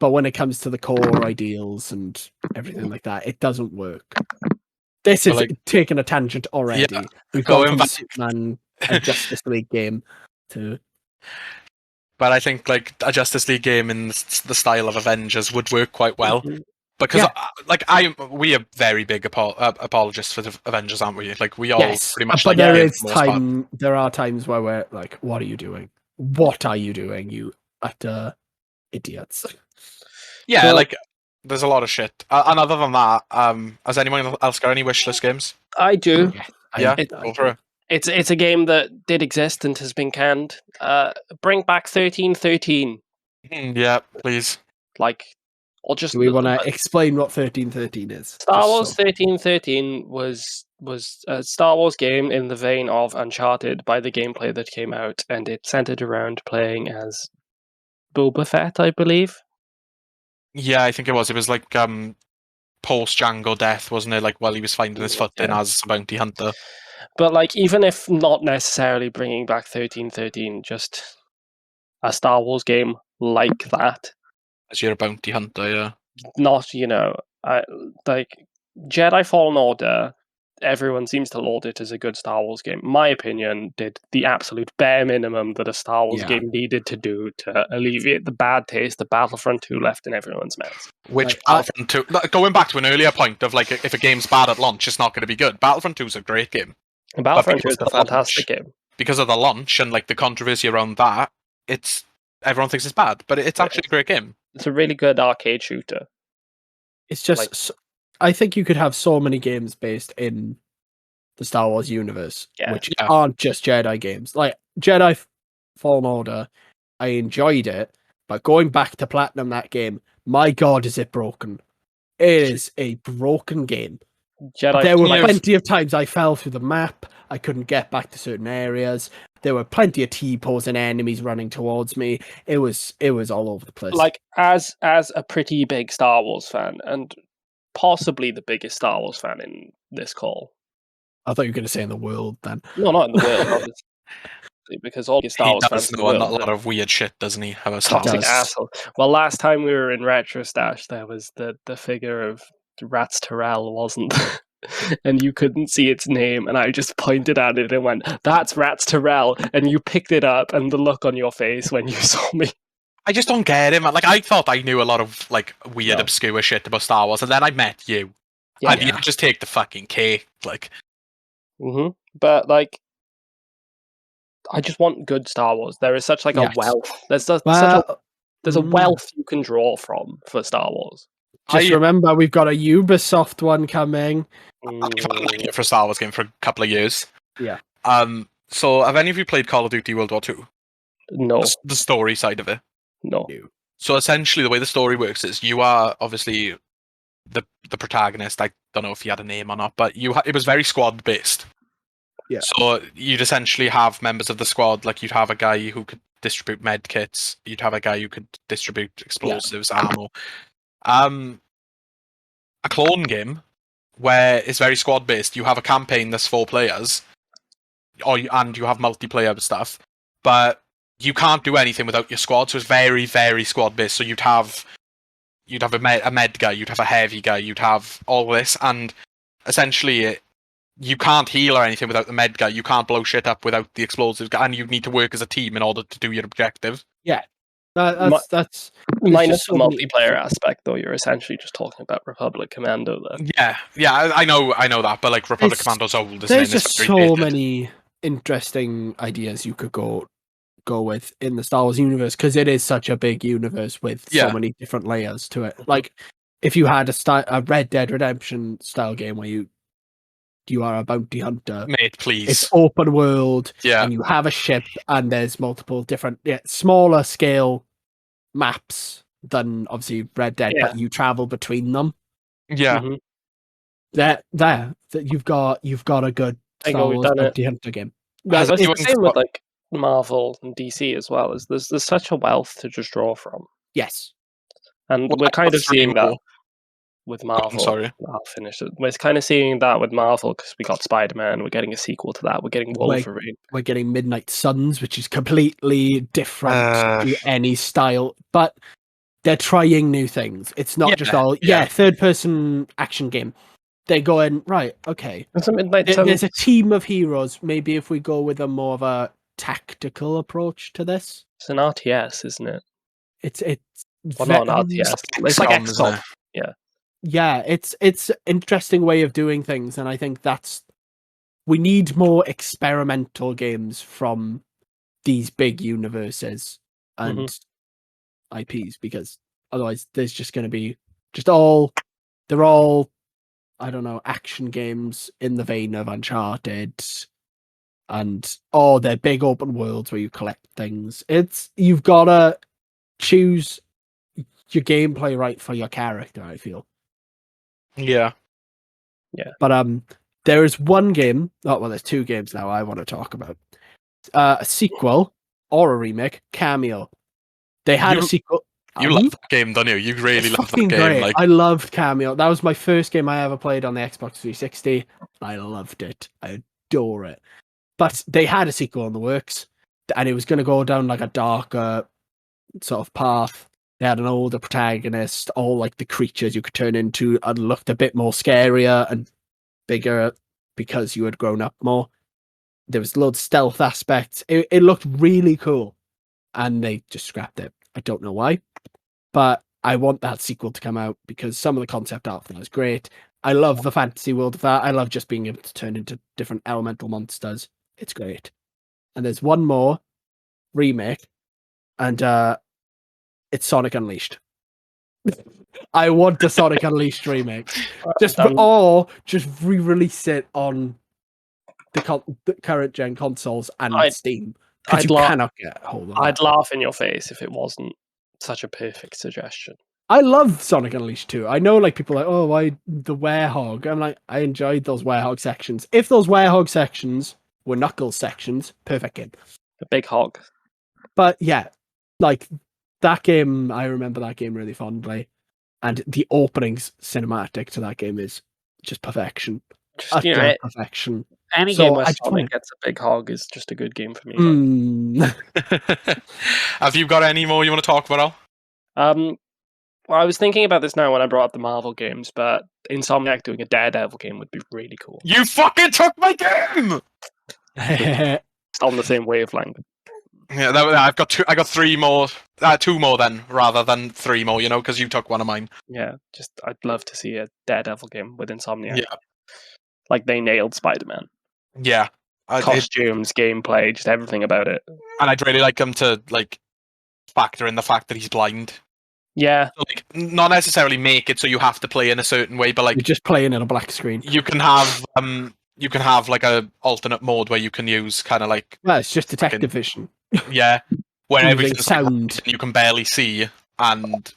but when it comes to the core ideals and everything like that, it doesn't work. This is taking a tangent already. Yeah, we've gone from Superman and Justice League game to. But I think like a Justice League game in the style of Avengers would work quite well. Mm-hmm. Because we are very big apologists for the Avengers, aren't we? Like we all pretty much. But there are times where we're like, "What are you doing? What are you doing, you utter idiots?" Yeah, like there's a lot of shit. And other than that, has anyone else got any wishlist games? I do. Yeah, go for it. It's a game that did exist and has been canned. Bring back 1313. Yeah, please. Like. Do we want to explain what 1313 is? Star Wars 1313 was a Star Wars game in the vein of Uncharted by the gameplay that came out, and it centered around playing as Boba Fett, I believe. Yeah, I think it was. It was like post Django death, wasn't it? Like while he was finding his footing as a bounty hunter. But like, even if not necessarily bringing back 1313, just a Star Wars game like that. As you're a bounty hunter, yeah. Not, like Jedi Fallen Order, everyone seems to laud it as a good Star Wars game. My opinion, did the absolute bare minimum that a Star Wars game needed to do to alleviate the bad taste that Battlefront 2 left in everyone's mouths. Which Battlefront 2, going back to an earlier point of like, if a game's bad at launch, it's not going to be good. Battlefront 2 is a great game. And Battlefront 2 is a fantastic game. Because of the launch and like the controversy around that, everyone thinks it's bad, but it's actually a great game. It's a really good arcade shooter. It's just, I think you could have so many games based in the Star Wars universe, which aren't just Jedi games. Like Jedi Fallen Order, I enjoyed it, but going back to platinum that game, my God, is it broken? It is a broken game. There were plenty of times I fell through the map. I couldn't get back to certain areas. There were plenty of T-pose and enemies running towards me. It was all over the place. Like, as a pretty big Star Wars fan, and possibly the biggest Star Wars fan in this call. I thought you were going to say in the world then. No, not in the world, obviously, because all your Star Wars fans know a lot of weird shit, doesn't he? Have a toxic asshole. Well, last time we were in Retro Stash, there was the figure of Rats Terrell, wasn't there? And you couldn't see its name, and I just pointed at it and went, "That's Rats Terrell," and you picked it up, and the look on your face when you saw me. I just don't get it, man. Like, I thought I knew a lot of like weird, obscure shit about Star Wars, and then I met you. And you just take the fucking cake, like. But like, I just want good Star Wars. There is such like a wealth. There's a wealth you can draw from for Star Wars. Just remember, we've got a Ubisoft one coming. I've been looking for a Star Wars game for a couple of years. Yeah. So, have any of you played Call of Duty World War II? No. The story side of it? No. So, essentially, the way the story works is you are obviously the protagonist. I don't know if he had a name or not, but it was very squad-based. Yeah. So, you'd essentially have members of the squad, like you'd have a guy who could distribute med kits, you'd have a guy who could distribute explosives, ammo. A clone game where it's very squad based. You have a campaign that's 4 players, and you have multiplayer stuff, but you can't do anything without your squad. So it's very, very squad based. So you'd have a med guy, you'd have a heavy guy, you'd have all this, and essentially you can't heal or anything without the med guy. You can't blow shit up without the explosives guy, and you need to work as a team in order to do your objective. Yeah. That's minus the multiplayer aspect, though. You're essentially just talking about Republic Commando there. Yeah, I know that, but like Republic Commando's old. There's just so many interesting ideas you could go with in the Star Wars universe, because it is such a big universe with so many different layers to it. Like if you had a Red Dead Redemption style game where you are a bounty hunter, mate, please. It's open world, yeah, and you have a ship, and there's multiple different, smaller scale maps than obviously Red Dead, but you travel between them. Yeah, you've got a good Star Wars bounty hunter game. It's the same with like Marvel and DC as well. Is there's such a wealth to just draw from. Yes, and we're kind of seeing that with Marvel. I'm sorry. I'll finish it. We're kind of seeing that with Marvel because we got Spider-Man. We're getting a sequel to that. We're getting Wolverine. We're getting Midnight Suns, which is completely different to any style, but they're trying new things. It's not just all third-person action game. They're going right. Okay, there's a team of heroes. Maybe if we go with a more of a tactical approach to this, it's an RTS, isn't it? It's not an RTS. It's like XCOM. Yeah, it's an interesting way of doing things, and I think we need more experimental games from these big universes and IPs, because otherwise there's just going to be they're all I don't know, action games in the vein of Uncharted, and they're big open worlds where you collect things. You've got to choose your gameplay right for your character, I feel. Yeah. But there is one game. There's 2 games now I want to talk about. A sequel or a remake, Cameo. They had a sequel. You love that game, don't you? You really love that game. Great. Like, I loved Cameo. That was my first game I ever played on the Xbox 360. I loved it. I adore it. But they had a sequel in the works. and it was going to go down like a darker sort of path. They had an older protagonist. All like the creatures you could turn into and looked a bit more scarier and bigger because you had grown up more. There was loads of stealth aspects. It looked really cool, and they just scrapped it. I don't know why, but I want that sequel to come out because some of the concept art for that is great. I love the fantasy world of that. I love just being able to turn into different elemental monsters. It's great. And there's one more remake, and it's Sonic Unleashed. I want the Sonic Unleashed remake. Just re-release it on the current gen consoles and Steam. Because you cannot get a hold of that. I'd laugh in your face if it wasn't such a perfect suggestion. I love Sonic Unleashed too. I know like people are like, oh, why the Werehog? I'm like, I enjoyed those Werehog sections. If those Werehog sections were Knuckles sections, perfect game. A big hog. But yeah, like that game, I remember that game really fondly. And the opening cinematic to that game is just perfection. Just, you know, perfection. Any game where Sonic gets a big hog is just a good game for me. Have you got any more you want to talk about, Al? Well, I was thinking about this now when I brought up the Marvel games, but Insomniac doing a Daredevil game would be really cool. You fucking took my game! It's on the same wavelength. Yeah, I've got two. I got three more, two more then, rather than three more. You know, because you took one of mine. Yeah, I'd love to see a Daredevil game with Insomniac. Yeah, like they nailed Spider-Man. Yeah, costumes, gameplay, just everything about it. And I'd really like them to like factor in the fact that he's blind. Yeah, so, like not necessarily make it so you have to play in a certain way, but like you're just playing in a black screen. You can have like a alternate mode where you can use kind of like it's just detective vision. Yeah, where everything's sound you can barely see and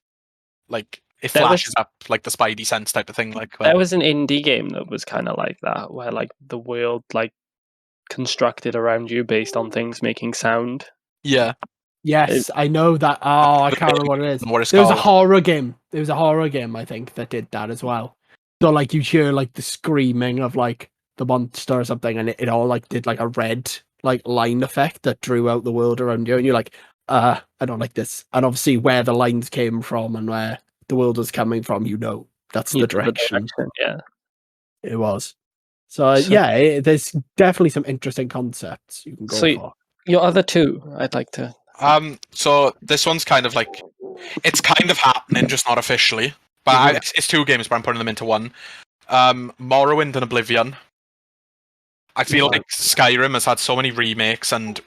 like it flashes up like the Spidey sense type of thing. Like there was an indie game that was kind of like that, where like the world like constructed around you based on things making sound. Yeah. Yes, I know that. Oh, I can't remember what it is. There was a horror game. There was a horror game, I think, that did that as well. So, like, you hear like the screaming of like the monster or something, and it all like did like a red like line effect that drew out the world around you, and you're like, I don't like this. And obviously, where the lines came from and where the world was coming from, that's the direction. Yeah, it was. So yeah, there's definitely some interesting concepts you can go for. Your other two, I'd like to. So this one's kind of like, it's kind of happening, just not officially. But it's two games, but I'm putting them into one. Morrowind and Oblivion. I feel like Skyrim has had so many remakes and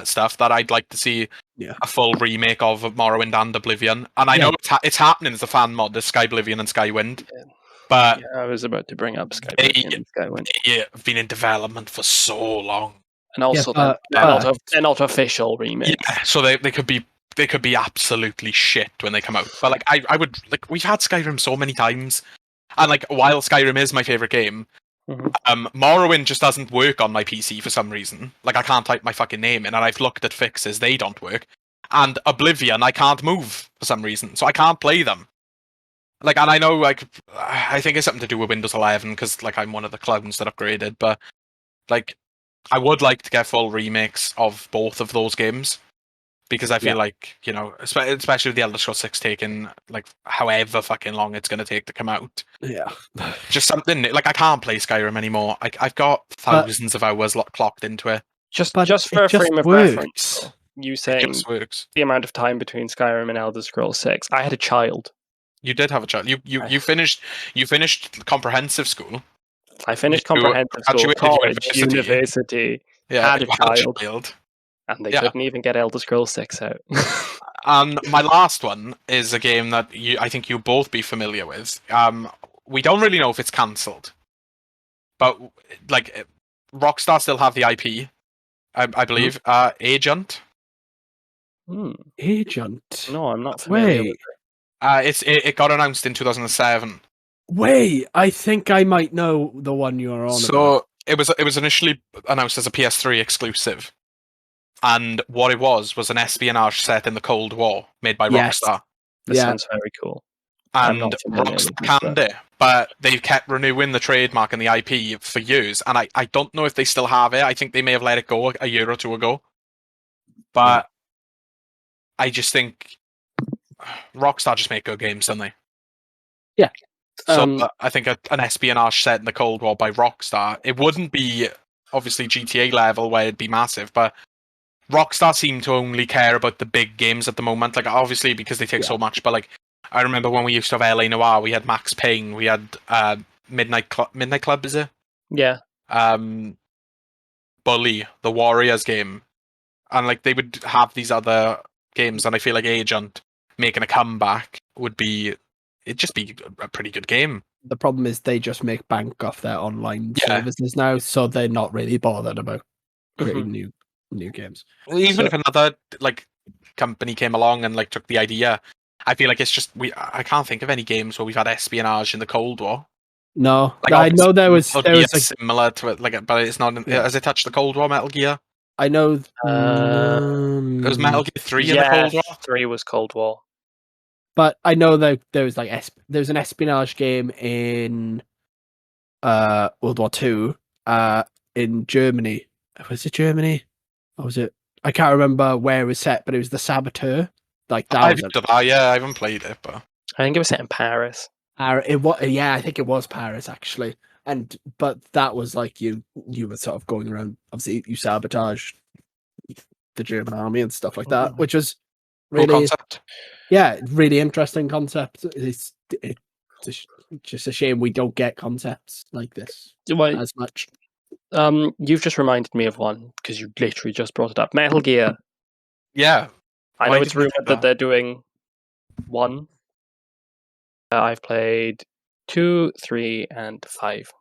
stuff that I'd like to see a full remake of Morrowind and Oblivion. And I know it's happening as a fan mod, the Skyblivion and Skywind. Yeah. But I was about to bring up Skyblivion and Skywind. They have been in development for so long. And also, they're not official remakes. Yeah, so they could be absolutely shit when they come out. But like, I would like, we've had Skyrim so many times, and like, while Skyrim is my favorite game, Morrowind just doesn't work on my PC for some reason. Like, I can't type my fucking name in, and I've looked at fixes; they don't work. And Oblivion, I can't move for some reason, so I can't play them. Like, and I know, like, I think it's something to do with Windows 11 because like I'm one of the clowns that upgraded, but like. I would like to get full remakes of both of those games because I feel like, you know, especially with the Elder Scrolls 6 taking like however fucking long it's going to take to come out. Yeah. Just something like I can't play Skyrim anymore. I've got thousands of hours clocked into it. Just for a frame of reference, you saying the amount of time between Skyrim and Elder Scrolls 6. I had a child. You did have a child. You finished comprehensive school. I finished comprehensive school, college, university, had a child, and they couldn't even get Elder Scrolls 6 out. And my last one is a game that I think you'll both be familiar with. We don't really know if it's cancelled, but like Rockstar still have the IP, I believe. Agent. Agent? No, I'm not familiar with it. It got announced in 2007. Wait, I think I might know the one you're on. So it was initially announced as a PS3 exclusive, and what it was an espionage set in the Cold War made by Rockstar. This sounds very cool. And Rockstar canned it, but they kept renewing the trademark and the IP for years, and I don't know if they still have it. I think they may have let it go a year or two ago. But I just think Rockstar just make good games, don't they? Yeah. So I think an espionage set in the Cold War by Rockstar, it wouldn't be obviously GTA level where it'd be massive, but Rockstar seem to only care about the big games at the moment. Like, obviously because they take so much, but like, I remember when we used to have LA Noire, we had Max Payne, we had Midnight Club, is it? Yeah. Bully, the Warriors game, and like they would have these other games, and I feel like Agent making a comeback it'd just be a pretty good game. The problem is they just make bank off their online services now, so they're not really bothered about creating new games. Even if another like company came along and like took the idea, I feel like it's just I can't think of any games where we've had espionage in the Cold War. No, Like, I know there was like, similar to it, like, but it's not. Has it touched the Cold War Metal Gear? I know. It was Metal Gear 3 in the Cold War. 3 was Cold War. But I know that there was like there was an espionage game in World War II in Germany. Was it Germany? Or was it? I can't remember where it was set, but it was the Saboteur. Like that. I haven't played it, but I think it was set in Paris. It was, yeah, I think it was Paris actually. But that was like you were sort of going around. Obviously, you sabotage the German army and stuff like that, which was really cool concept. Yeah, really interesting concept. It's just a shame we don't get concepts like this as much. You've just reminded me of one because you literally just brought it up. Metal Gear. Yeah, I know it's rumored that they're doing 1. I've played 2, 3, and 5,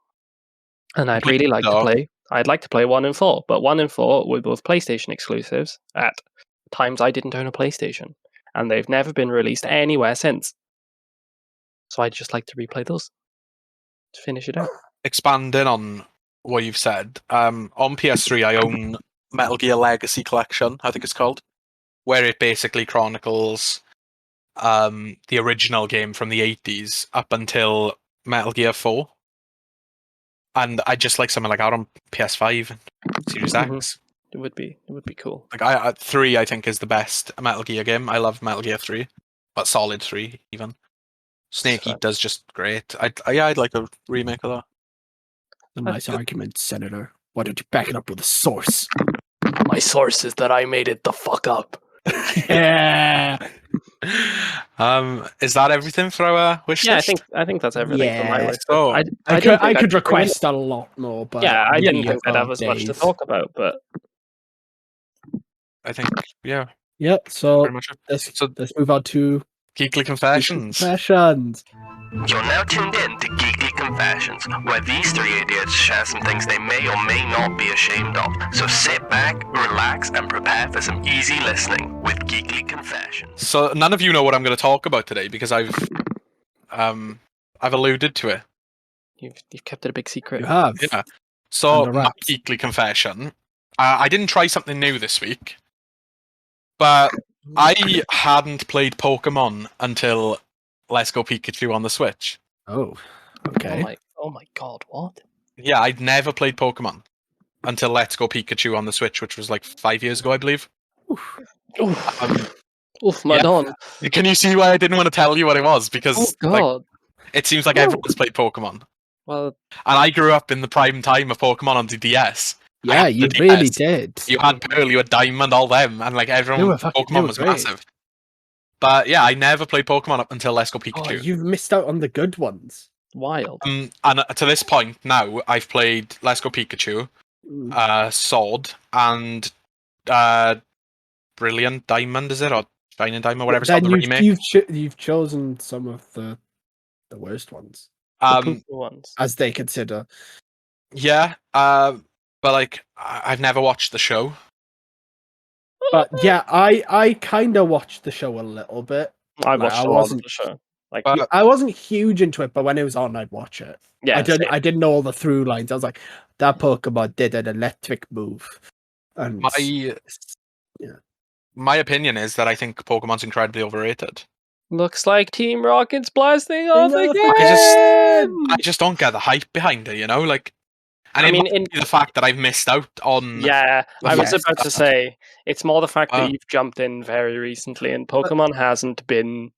and I'd really like to play. I'd like to play 1 and 4, but 1 and 4 were both PlayStation exclusives at times I didn't own a PlayStation, and they've never been released anywhere since. So I'd just like to replay those to finish it out. Expanding on what you've said, on PS3 I own Metal Gear Legacy Collection, I think it's called, where it basically chronicles the original game from the 80s up until Metal Gear 4. And I just like something like that on PS5 and Series X. It would be cool. Like 3 I think is the best Metal Gear game. I love Metal Gear 3, but Solid 3 even. Snake Eater's just great. I'd like a remake of that. A nice argument, Senator. Why don't you back it up with a source? My source is that I made it the fuck up. Yeah. Is that everything for our wish list? I think that's everything for my wish list. So I could request a lot more, but I didn't think I'd have as much to talk about, but I think so pretty much it. let's move on to Geekly Confessions. You're now tuned in to Geekly Confessions, where these 3 idiots share some things they may or may not be ashamed of. So sit back, relax, and prepare for some easy listening with Geekly Confessions. So none of you know what I'm going to talk about today because I've alluded to it. You've kept it a big secret. You have. Yeah. So my Geekly Confession. I didn't try something new this week, but I hadn't played Pokemon until Let's Go Pikachu on the Switch. Oh, okay. Oh my god, what? Yeah, I'd never played Pokemon until Let's Go Pikachu on the Switch, which was like 5 years ago, I believe. Oof, my dawn. Can you see why I didn't want to tell you what it was? Because it seems like everyone's played Pokemon. Well, and I grew up in the prime time of Pokemon on the DS. Yeah, you really did. You had Pearl, you had Diamond, all them, and like everyone, Pokemon was massive. But yeah, I never played Pokemon up until Let's Go Pikachu. Oh, you've missed out on the good ones. Wild. And to this point now, I've played Let's Go Pikachu, Sword, and Brilliant Diamond, is it? Or Shining Diamond, whatever it's called, the remake. You've chosen some of the worst ones. Ones. As they consider. Yeah, but like, I've never watched the show. But yeah, I kind of watched the show a little bit. I watched a lot of the show. Like, I wasn't huge into it, but when it was on, I'd watch it. Yeah, I didn't know all the through lines. I was like, that Pokemon did an electric move. And my opinion is that I think Pokemon's incredibly overrated. Looks like Team Rocket's blasting off again. I just don't get the hype behind it, you know? Like, And I it mean, might be the fact that I've missed out on. yeah, I was Yes. about to say it's more the fact that Uh, you've jumped in very recently, and Pokemon hasn't been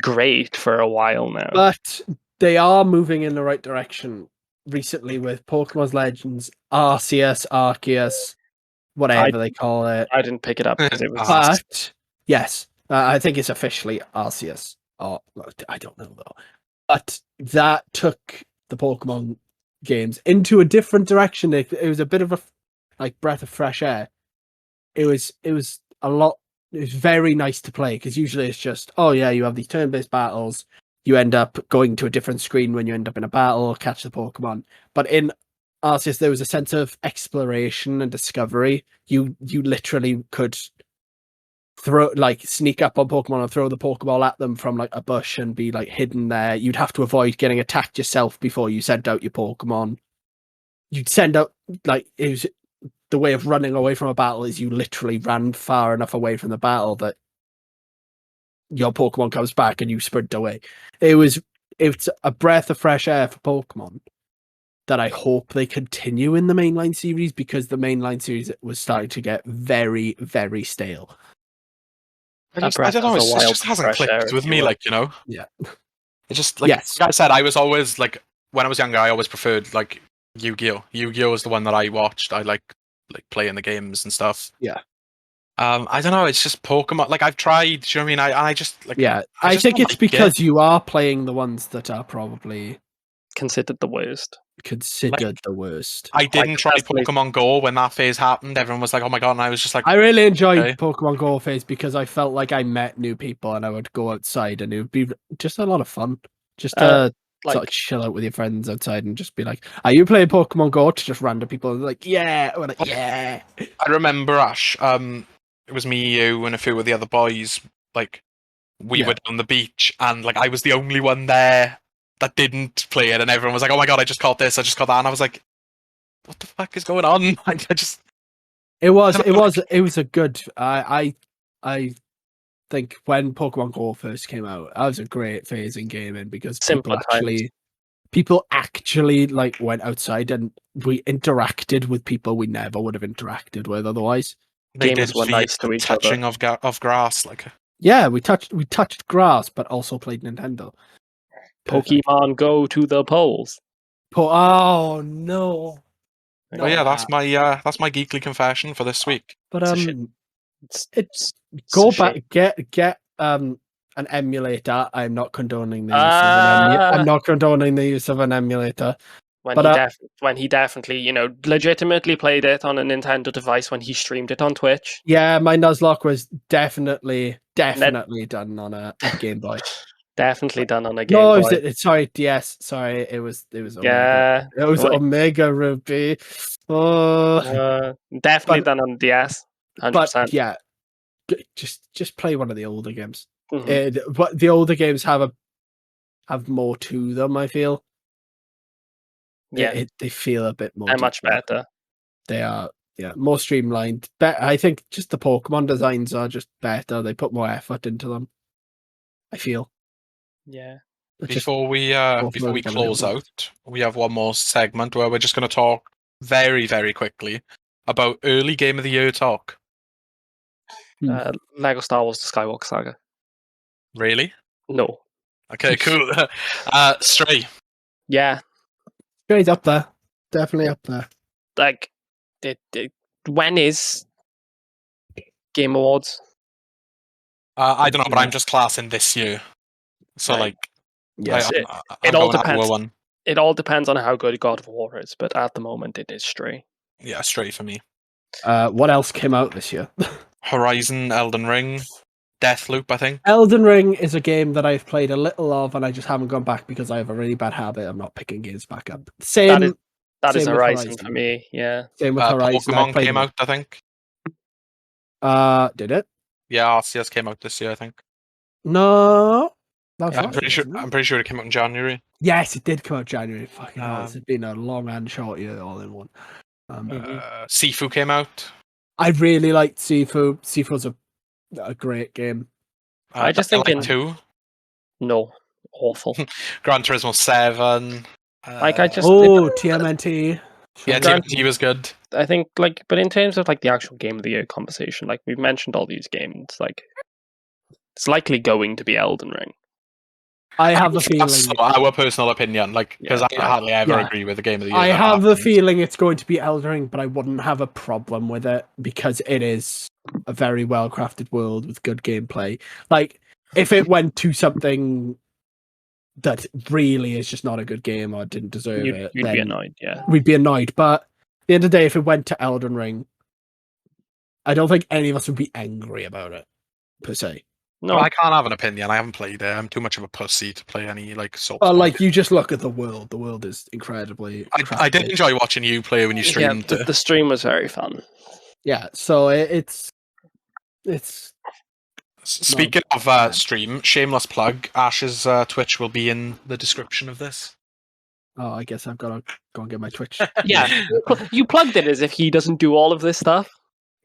great for a while now. But they are moving in the right direction recently with Pokemon Legends, Arceus, Arceus, whatever they call it. I didn't pick it up because it was. But yes, I think it's officially Arceus. Or I don't know though. But that took the Pokemon games into a different direction. It was a bit of a breath of fresh air. It was a lot. It was very nice to play because usually it's just, oh yeah, you have these turn-based battles. You end up going to a different screen when you end up in a battle or catch the Pokemon. But in Arceus, there was a sense of exploration and discovery. You literally could sneak up on Pokemon and throw the Pokeball at them from like a bush and be like hidden there. You'd have to avoid getting attacked yourself before you sent out your Pokemon. You'd send out it was the way of running away from a battle is you literally ran far enough away from the battle that your Pokemon comes back and you sprint away. It's a breath of fresh air for Pokemon that I hope they continue in the mainline series, because the mainline series was starting to get very, very stale. I don't know. It just hasn't clicked with me. Like, you know. Yeah. It just like I said, I was always like, when I was younger, I always preferred like Yu-Gi-Oh. Yu-Gi-Oh was the one that I watched. I like playing the games and stuff. Yeah. I don't know. It's just Pokemon. Like, I've tried. Do you know what I mean? I just like. Yeah. I think it's because you are playing the ones that are probably considered the worst. The worst. I didn't try Pokemon Go when that phase happened. Everyone was like, "Oh my god!" And I was just like, I really enjoyed Pokemon Go phase because I felt like I met new people and I would go outside and it would be just a lot of fun. Just to sort of chill out with your friends outside and just be like, "Are you playing Pokemon Go?" To just random people and like, "Yeah," we're like, "Yeah." I remember Ash. It was me, you, and a few of the other boys. Like, we were on the beach, and like I was the only one there that didn't play it, and everyone was like, "Oh my god, I just caught this, I just caught that," and I was like, "What the fuck is going on?" It was a good. I think when Pokemon Go first came out, that was a great phase in gaming because people actually like went outside and we interacted with people we never would have interacted with otherwise. Gamers were nice to each other. Touching of grass, like. Yeah, we touched grass, but also played Nintendo. Pokemon Go to the polls. Oh no! Oh yeah, that's my Geekly confession for this week. But go back, get an emulator. I'm not condoning the use I'm not condoning the use of an emulator. When he definitely, legitimately played it on a Nintendo device when he streamed it on Twitch. Yeah, my Nuzlocke was definitely done on a Game Boy. Definitely done on a Game Boy. No, sorry, DS. Sorry, it was Omega. Yeah, it was Omega Ruby. Oh, definitely done on DS. 100%. But yeah, just play one of the older games. Mm-hmm. But the older games have more to them. I feel. Yeah, they feel a bit more. They're much better. They are, more streamlined. I think just the Pokemon designs are just better. They put more effort into them. I feel. Yeah. Before we close out, we have one more segment where we're just going to talk very, very quickly about early Game of the Year talk. Lego Star Wars: The Skywalker Saga. Really? No. Okay, cool. Stray. Yeah. Stray's up there. Definitely up there. Like, when is Game Awards? I don't know, but I'm just classing this year. So, right. Yes, it all depends. It all depends on how good God of War is, but at the moment, it is Stray. Yeah, Stray for me. What else came out this year? Horizon, Elden Ring, Deathloop, I think. Elden Ring is a game that I've played a little of, and I just haven't gone back because I have a really bad habit of not picking games back up. Same. That is Horizon for me. Yeah. Same with Horizon. Pokemon came out, I think. Did it? Yeah, Arceus came out this year, I think. No. I'm pretty sure it came out in January. Yes, it did come out January. Fucking hell, it's been a long and short year all in one. Sifu came out. I really liked Sifu. Sifu's a great game. I just think two. No, awful. Gran Turismo 7. TMNT. Yeah, TMNT was good. I think, like, but in terms of like the actual game of the year conversation, like we've mentioned all these games, like it's likely going to be Elden Ring. I have a feeling. That's our personal opinion, like, because I hardly ever agree with the game of the year. I have a feeling it's going to be Elden Ring, but I wouldn't have a problem with it because it is a very well crafted world with good gameplay. Like, if it went to something that really is just not a good game or didn't deserve it, you'd then be annoyed. Yeah, we'd be annoyed. But at the end of the day, if it went to Elden Ring, I don't think any of us would be angry about it per se. no, I can't have an opinion. I haven't played it. I'm too much of a pussy to play any like Souls. Like, you just look at the world. The world is incredibly. I did enjoy watching you play when you streamed. Yeah, the stream was very fun. Yeah, so it's. Speaking of stream, shameless plug. Ash's Twitch will be in the description of this. Oh, I guess I've got to go and get my Twitch. Yeah, you plugged it as if he doesn't do all of this stuff.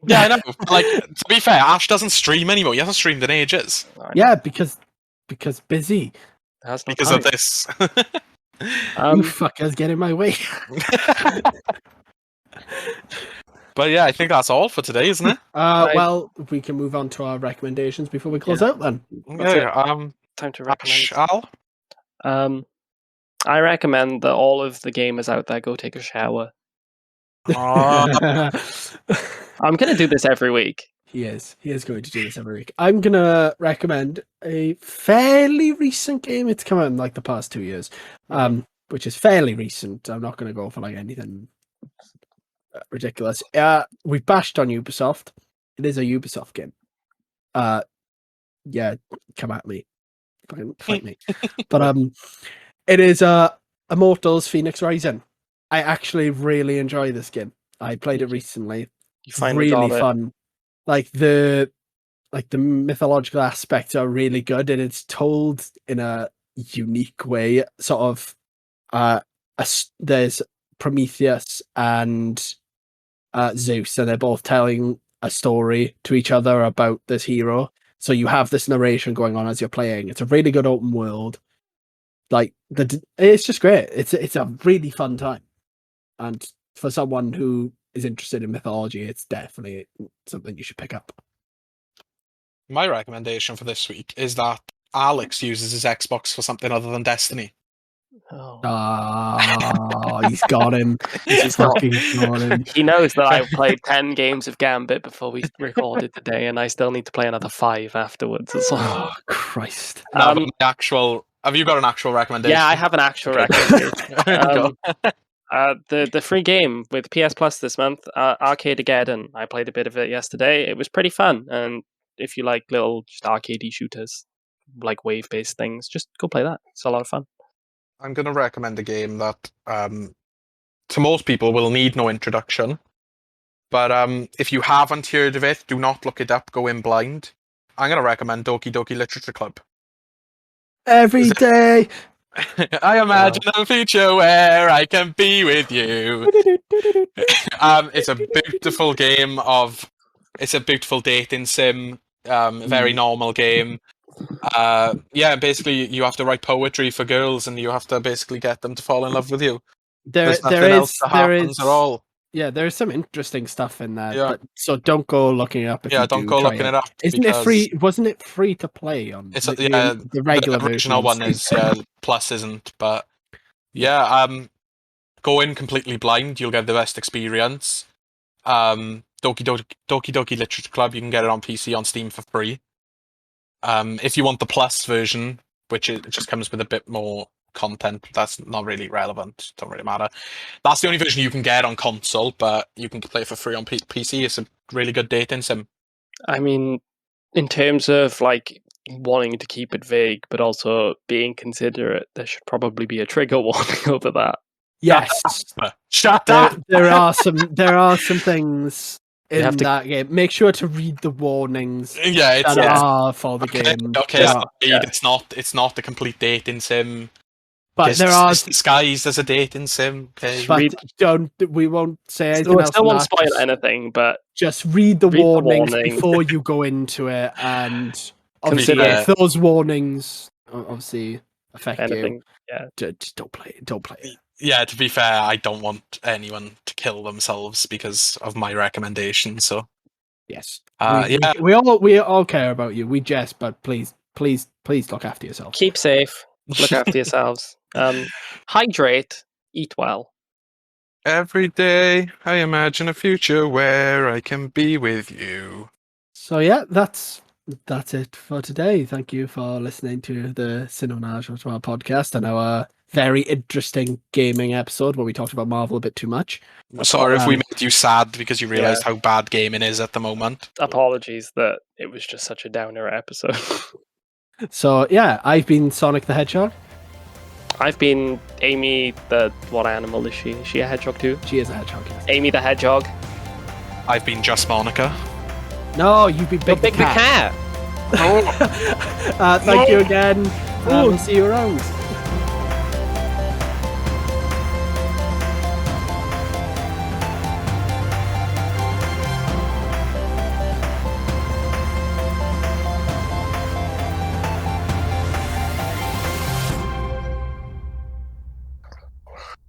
Yeah, I know. Like, to be fair, Ash doesn't stream anymore. He hasn't streamed in ages. Yeah, because busy. Because of this. You fuckers get in my way. But yeah, I think that's all for today, isn't it? Well, we can move on to our recommendations before we close out then. Time to recommend. Al? I recommend that all of the gamers out there go take a shower. I'm going to do this every week. He is going to do this every week. I'm going to recommend a fairly recent game. It's come out in like the past 2 years, which is fairly recent. I'm not going to go for like anything ridiculous. We've bashed on Ubisoft. It is a Ubisoft game. Yeah, come at me. Fight me. But it is Immortals Phoenix Rising. I actually really enjoy this game. I played it recently. You finally really got it. fun. Like the mythological aspects are really good, and it's told in a unique way. Sort of, there's Prometheus and Zeus, and they're both telling a story to each other about this hero. So you have this narration going on as you're playing. It's a really good open world. Like it's just great. It's a really fun time, and for someone who is interested in mythology, it's definitely something you should pick up. My recommendation for this week is that Alex uses his Xbox for something other than Destiny. Oh, he's got him. He's fucking got him. He knows that I've played 10 games of Gambit before we recorded today, and I still need to play another 5 afterwards. Oh, Christ. Have you got an actual recommendation? Yeah, I have an actual recommendation. The free game with PS Plus this month, Arcade-ageddon. I played a bit of it yesterday. It was pretty fun, and if you like little just arcadey shooters, like wave-based things, just go play that. It's a lot of fun. I'm going to recommend a game that to most people will need no introduction. But if you haven't heard of it, do not look it up, go in blind. I'm going to recommend Doki Doki Literature Club. Every day. I imagine a future where I can be with you. It's a beautiful game it's a beautiful dating sim, very normal game. Basically you have to write poetry for girls and you have to basically get them to fall in love with you. There's nothing else that happens at all. Yeah, there's some interesting stuff in there, but so don't go looking it up. Don't go looking it up. Isn't it free? Wasn't it free to play on? It's the regular the original one is Plus isn't, but go in completely blind. You'll get the best experience. Doki Doki Literature Club. You can get it on PC on Steam for free. If you want the Plus version, which it just comes with a bit more content, that's not really relevant, don't really matter. That's the only version you can get on console, but you can play for free on PC. It's a really good dating sim. I mean, in terms of like wanting to keep it vague but also being considerate, there should probably be a trigger warning over that. Yes. Shut up. There are some things in that game. Make sure to read the warnings. Yeah, it's that are for the game. Okay, it's not the complete dating sim. But there are disguised as a dating sim. Okay. But we won't say anything else. Still won't spoil anything, but just read the warnings before you go into it, and obviously if those warnings obviously affect anything, you, just don't play it. Don't play it. Yeah, to be fair, I don't want anyone to kill themselves because of my recommendation. So Yes. yeah, We all care about you. We jest, but please look after yourself. Keep safe. Look after yourselves. Hydrate. Eat well. every day I imagine a future where I can be with you. So yeah, that's it for today. Thank you for listening to the Cineménage of Trois podcast and our very interesting gaming episode where we talked about Marvel a bit too much. Sorry if we made you sad because you realised Yeah. how bad gaming is at the moment. Apologies that it was just such a downer episode. So yeah, I've been Sonic the Hedgehog. I've been Amy the... What animal is she? Is she a hedgehog too? She is a hedgehog, yes. Amy the hedgehog. I've been just Monica. No, you've been You're Big the Cat. Oh, Thank you again. We'll see you around.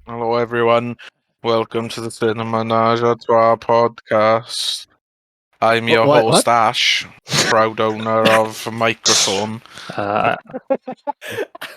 hello everyone. Welcome to the Cineménage à Trois podcast. I'm your What? host, Ash, proud owner of a microphone.